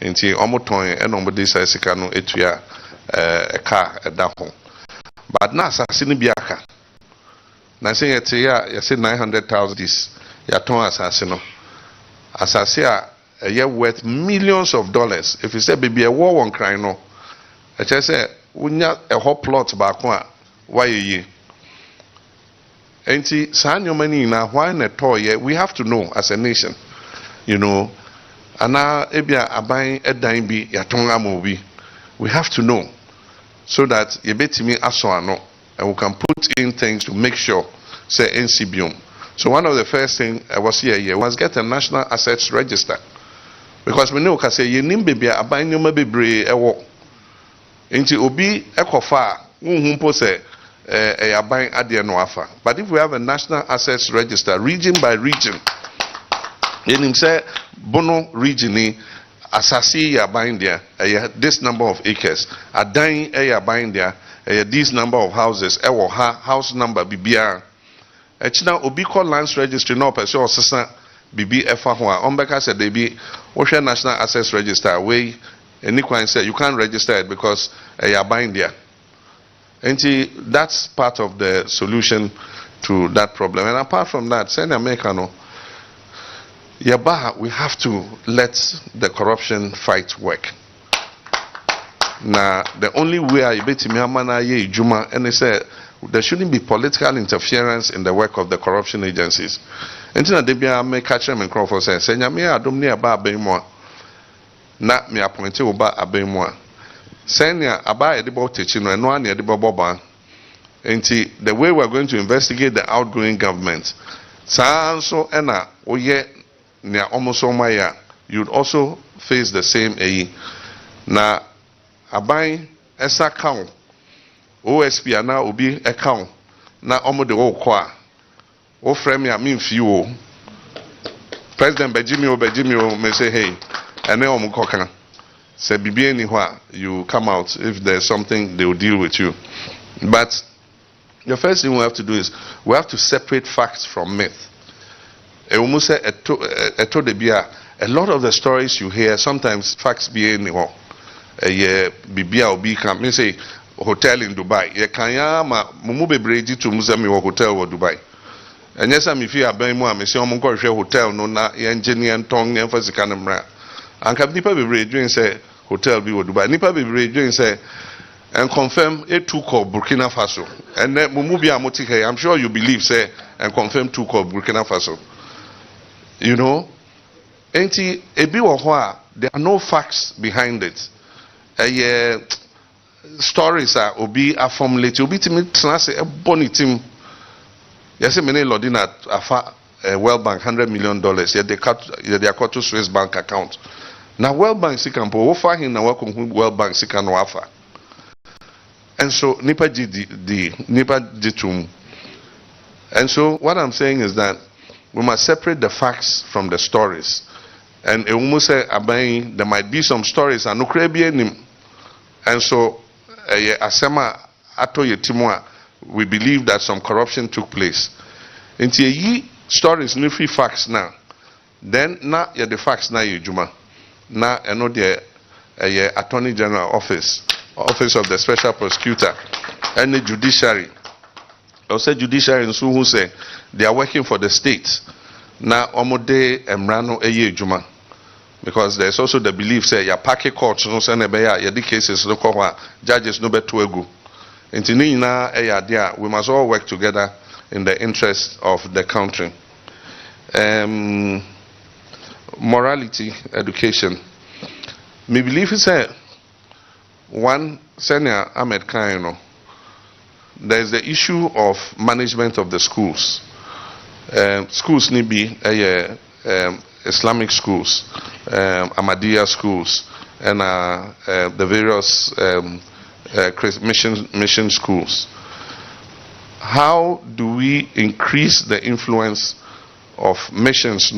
into omo ton and omo this sikano etua a car at that home. But na asasini biaka. Na say it ya say 900,000 this. Ya ton assassino. Assassia a year worth millions of dollars. If you say baby a war one cry no, I just say unya a whole plot back one. Why ye? Enti san your money na why na toy we have to know as a nation. You know, ana ebia aban edan bi ya ton amobi. We have to know so that ye betimi aso ano and we can put in things to make sure say NCBM. So one of the first things I was here was get a national assets register. Because we know can say you nim baby aban nyoma bebre ewo. Nti obi ekofa unhumpo say aban ade no afa. But if we have a national assets register region by region, yenim say Bono Region ni asasi ya aban there this number of acres, adan aban there this number of houses ewo house number bibia. Echina obi call lands registry no person or sister bibi efa ho a ombeka said they be Ocean National Assets Register way any kwan say you can't register it because you are buying there. And that's part of the solution to that problem. And apart from that, send America no Yaba, we have to let the corruption fight work. Now the only way I bet me amana ye juma and they said there shouldn't be political interference in the work of the corruption agencies. Until they be a make catch them and call for say, Nyame adom ne aba abenmo na me appoint oba abenmo. Senya aba edibo techi no eno an edibo boba. Enti the way we're going to investigate the outgoing government. Sa so ena oye ne almost omaya, you'd also face the same na aban esa count OSP ana obi account na omo de wo kwa o frame ya me fiu President Bejimi may say hey ene omo kokan say bibie ni ho a you come out if there's something they will deal with you. But the first thing we have to do is we have to separate facts from myth. A lot of the stories you hear sometimes facts be any ho bibia obi can me say hotel in Dubai. Ye kanya ma mumu bebreji to muzami wa hotel wa Dubai. And yes, I'm if you are buying more, I say, I'm going to hotel no na engineer and tongue and for the camera. And can nipa bebreji say hotel be wa Dubai. Nipa bebreji say and confirm a two call Burkina Faso. And then mumu bi amoti here. I'm sure you believe say and confirm two call Burkina Faso. You know, enti ebi wa ho there are no facts behind it. Stories are obi a formulate obi timi transe a boni team yes many lodin at afa World Bank $100 million yet they cut their to Swiss bank account now World Bank sikampo wo fa hin na wa ko World Bank sikano afa And so nipa jitum. And so what I'm saying is that we must separate the facts from the stories. And almost say there might be some stories and no. And so asema ato yetimwa, we believe that some corruption took place. Into ye stories no free facts now. Then na the facts na juma. Na know the Attorney General Office of the Special Prosecutor, and the judiciary. Also judiciary and so who say they are working for the state. Na omode emrano juma. Because there's also the belief say ya packet courts no say ya the cases no kwa judges no beto egu. Intini na there we must all work together in the interest of the country. Morality education. Me believe is one senior Ahmed Khan, there is the issue of management of the schools. Schools need be Islamic schools, Ahmadiyya schools, and the various mission schools. How do we increase the influence of missions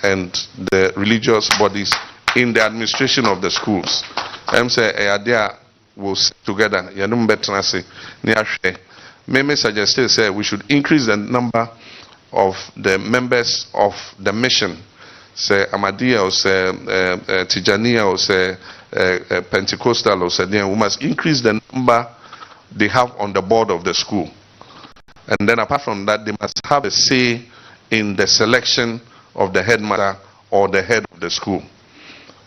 and the religious bodies in the administration of the schools? I'm saying there will sit together. Meme suggested say we should increase the number of the members of the mission. Say Ahmadiyya or say Tijaniya or say Pentecostal or say we must increase the number they have on the board of the school. And then apart from that, they must have a say in the selection of the headmaster or the head of the school.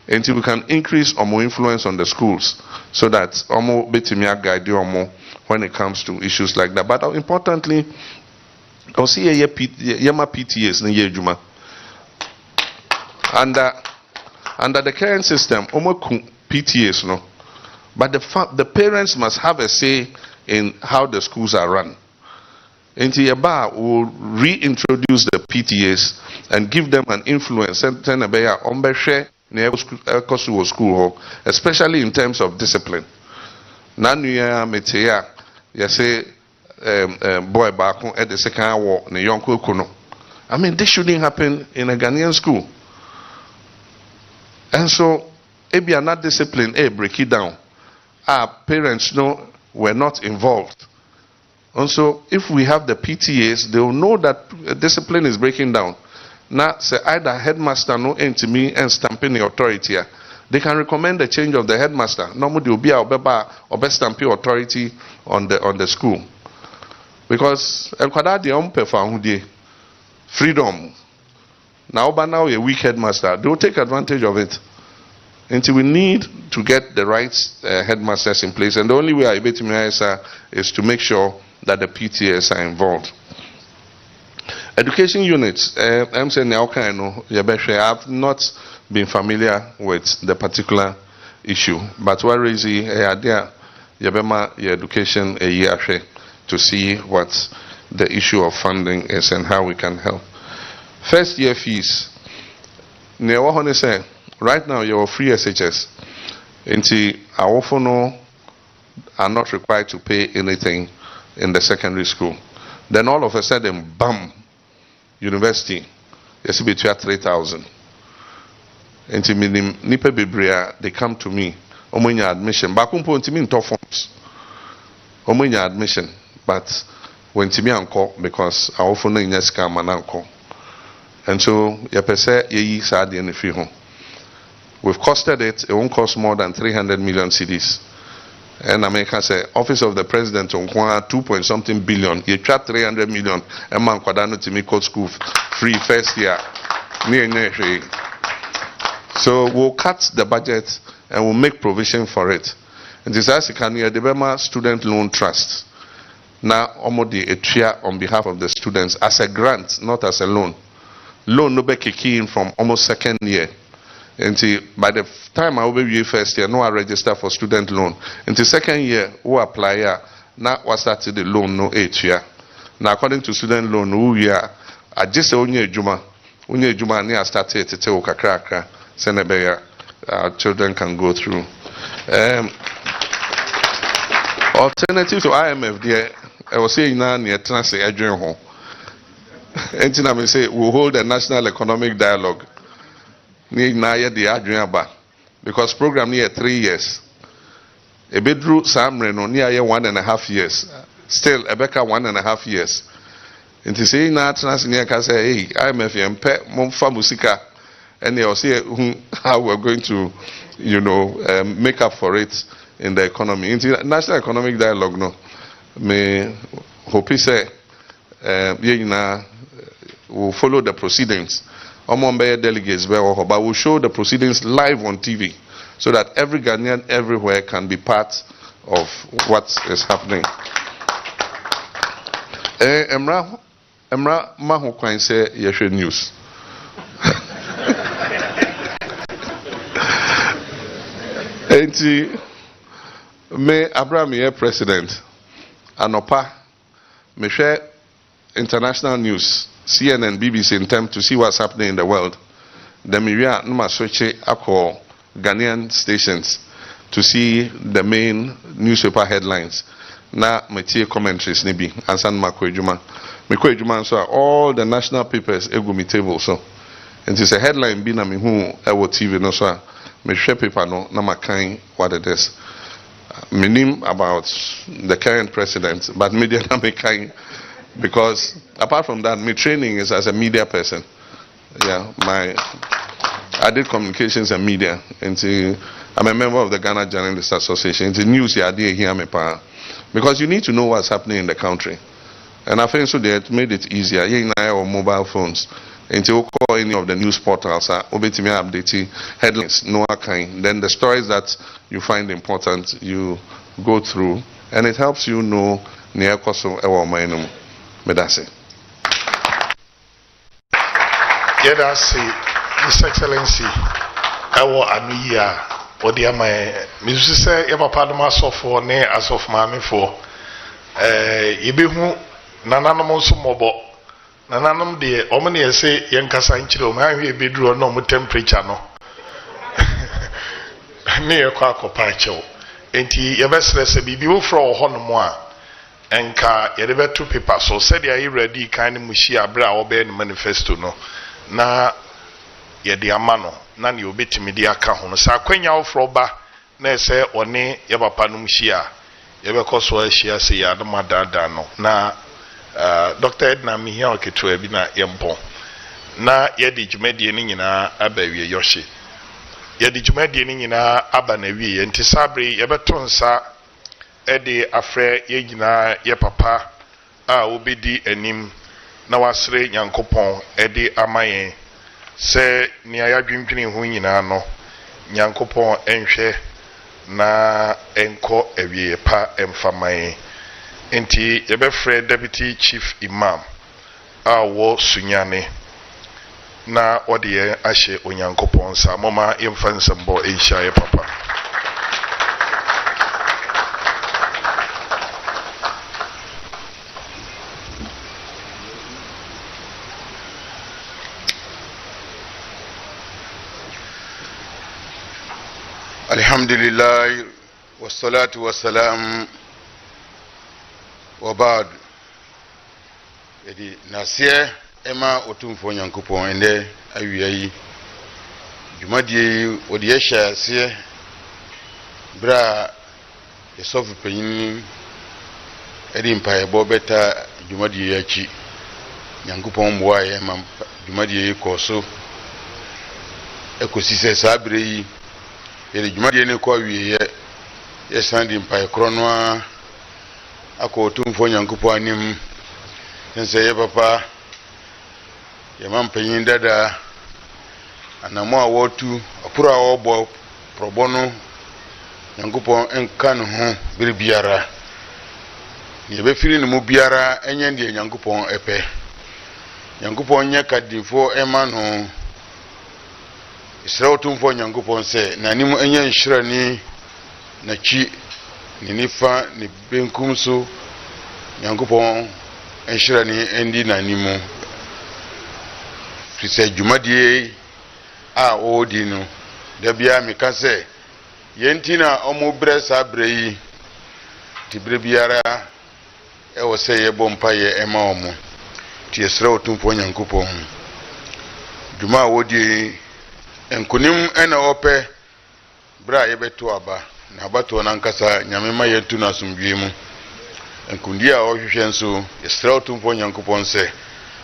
Until we can increase our influence on the schools so that omo betimia guide omo when it comes to issues like that. But importantly, I'll see yama PTAs na yejuma. Under the current system, omo PTAs no. But the parents must have a say in how the schools are run. Into Yaba will reintroduce the PTAs and give them an influence, especially in terms of discipline. Nanuya metea, say boy back at the second war, Nyonko Kuno. I mean, this shouldn't happen in a Ghanaian school. And so, if you are not disciplined, break it down. Our parents were not involved. And so, if we have the PTAs, they will know that discipline is breaking down. Now, say either headmaster no to me and stamping the authority. They can recommend the change of the headmaster. Normally, will be our best stamping authority on the school, because freedom. Now, a weak headmaster, they will take advantage of it. Until we need to get the right headmasters in place, and the only way I bet is to make sure that the PTAs are involved. Education units, I'm saying I've not been familiar with the particular issue, but what is the idea? Education a year to see what the issue of funding is and how we can help. First year fees. Right now you're free SHS. Until our often are not required to pay anything in the secondary school. Then all of a sudden, bam, university, yes, between 3,000. Until nipa bibria, they come to me. Omonya admission. Bakumpo until me tough forms. Omonya admission, but when to me uncle because I often in yes come and uncle. And so you pese ye sad in the home. We've costed it. It won't cost more than 300 million cedis. And America say Office of the President on 2.something billion. You chat 300 million. And man kwadano to me code school free first year. So we'll cut the budget and we'll make provision for it. And this is the Bema Student Loan Trust. Now omodi a tria on behalf of the students as a grant, not as a loan. Loan no be kicking in from almost second year. Until by the time I will be first year, no I register for student loan. Until second year, who apply now was started the loan no 8 year. Now according to student loan, who year I just say onye juma near started to tell kakra senebea children can go through. Alternative to IMF, there, I was saying now near Transit Adrian Home. Anything I may say, we'll hold a national economic dialogue. Near the Adrian Bar. Because program near 3 years. A bedroom Sam no near 1.5 years. Still, a Becca 1.5 years. And to say now Transit near can say, hey, IMF and pet Monfa Musica. And they'll say how we're going to, make up for it in the economy. In the national economic dialogue, no, me hope say, will follow the proceedings. Omombe delegates, but we'll show the proceedings live on TV, so that every Ghanaian everywhere can be part of what is happening. Emra mahu kwan say yeshe news. Enti me Abraham here president anopa me share international news CNN BBC in time to see what's happening in the world. Then we are no switch akọ Ghanaian stations to see the main newspaper headlines. Na metie commentaries nibi ansan makwejuma so all the national papers ego mi table so and it's a headline bi na me hu ewo TV no so me share paper no na makan what it is. Me name about the current president, but media na me kind because apart from that, my training is as a media person. Yeah, I did communications and media, and I'm a member of the Ghana Journalists Association. It's news here me because you need to know what's happening in the country, and I think so they made it easier. Here or mobile phones. Until you call any of the news portals, obetimi update headlines, no kind. Then the stories that you find important, you go through, and it helps you know near koso ewa mainum. Medase. Get us His Excellency. Ewa anuya. Odi ama mizu se eba padoma sofo ne asof maame fo. Yebehu nananom nso mobo. Nananom de omne yese yenkasa nchire o ma hwe beduro no mo temperature no. Me ekwa akopa chew. Enti yebesre se bibi wo fro ho no mo a enka yede two paper so said ya ready kind mushi abra obe manifesto no na yede amano na ne obetimi de aka ho no sa kwanya ofro ba na ese one ye papa no mushi a yebe koso ahia se ya de madada no na Dr. Edna Mihia oketo abi na yempo na yede djumedie ni nyina abawie yoshi yede djumedie ni nyina aba na wie enti sabre yebe tonsa ede afre yegina ye papa a obedi anim na wasre nyankopon ede amayen se ni ayadwintwini ho nyina no nyankopon enhwe na enko awie pa emfamayen enti yebefre deputy chief imam a wo sunyane na ode ahye onyankopon sa moma emfansambo enhya ye papa. Alhamdulillah wassalatu wassalam wa ba'd. Edi nasie ema otumfo nyankopon ende awiayi jumadie odi yehya sie bra yesofu panyin edi mpaye bo beta jumadie yachi nyankopon mboa ye ma jumadie koso ekosise sabre yi yele jumadie ne kwa wiye ye sandi mpaye kronoa ako otumfo nyankopon anim nse ye papa ye mampanyin dada anamo a wotu apura a obo probono nyankopon enka no ho biribiara ye be firi no mu biara enye ndie nyankopon epe nyankopon nya kadifo ema no Israel tumfo nyankopon se na nimu enye nhyirani na chi ni nifa ni benkum so nyankopon enhyirani endi na nimu fise jumadie a odi no da bia meka se yentina omo bre sabre yi tibere biara ɛwɔ sɛ yɛbɔ mpaeɛ ɛma ɔmo ti yɛsrɛ otumfo nyankopɔn dwuma a wɔdi nkonim ɛna ɔpɛ bere a yɛbɛto aba na abatoɔ no ankasa nyame ma yɛntu no asomdwie mu nkondi a ɔhwehwɛ nso yɛsrɛ otumfo nyankopɔn sɛ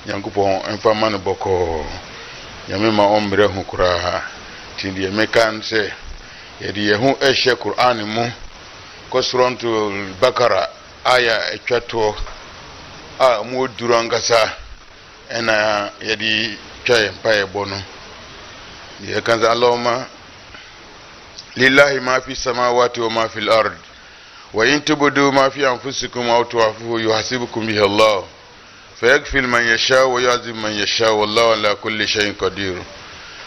nyankopɔn ɛmfa ma no bɔkɔɔ nyame ma ɔmmerɛ ho koraa ti deɛ meka n sɛ yɛde yɛn ho ɛhyɛ Qur'an mu kɔsoronto Bakara aya etwato a mu duru ankasa ena yɛde twa yɛn pae bɔ no yɛ kan sɛ Allahumma lillahi ma fi samawati wa ma fi al-ard wa in tubdu ma fi anfusikum aw tu'afuhu yuhasibukum bihi Allah fayaghfir man yasha wa yu'adhib man yasha wallahu ala kulli shay'in qadir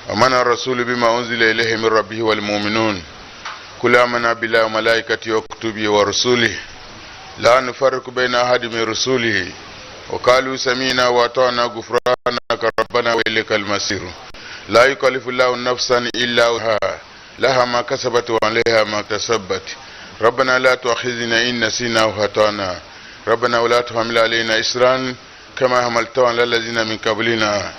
amana ar-rasul bima unzila ilayhi min rabbih wal mu'minun كل آمنا بالله وملائكته وكتبه ورسوله لا نفرق بين أحد من رسوله وقالوا سمينا وأطعنا غفرانك ربنا وإليك المصير لا يكلف الله نفسا إلا وسعها لها ما كسبت وعليها ما اكتسبت ربنا لا تؤاخذنا إن نسينا وأخطأنا ربنا ولا تحمل علينا إصرا كما حملته على الذين من قبلنا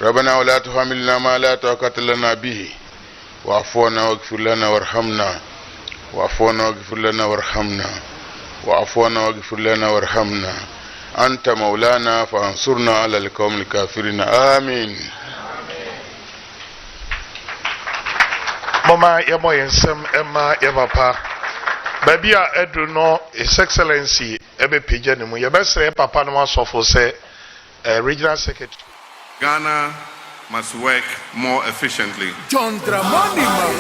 ربنا ولا تحملنا ما لا طاقة لنا به وعفونا واغفر لنا وارحمنا وعفونا واغفر لنا وارحمنا وعفونا واغفر لنا وارحمنا أنت مولانا فانصرنا على القوم الكافرين آمين. Mama yemo yensem ema yebapa babia edu no His Excellency ebe page ne mu yebesre papa no asofo se regional secretary Ghana must work more efficiently. John Dramani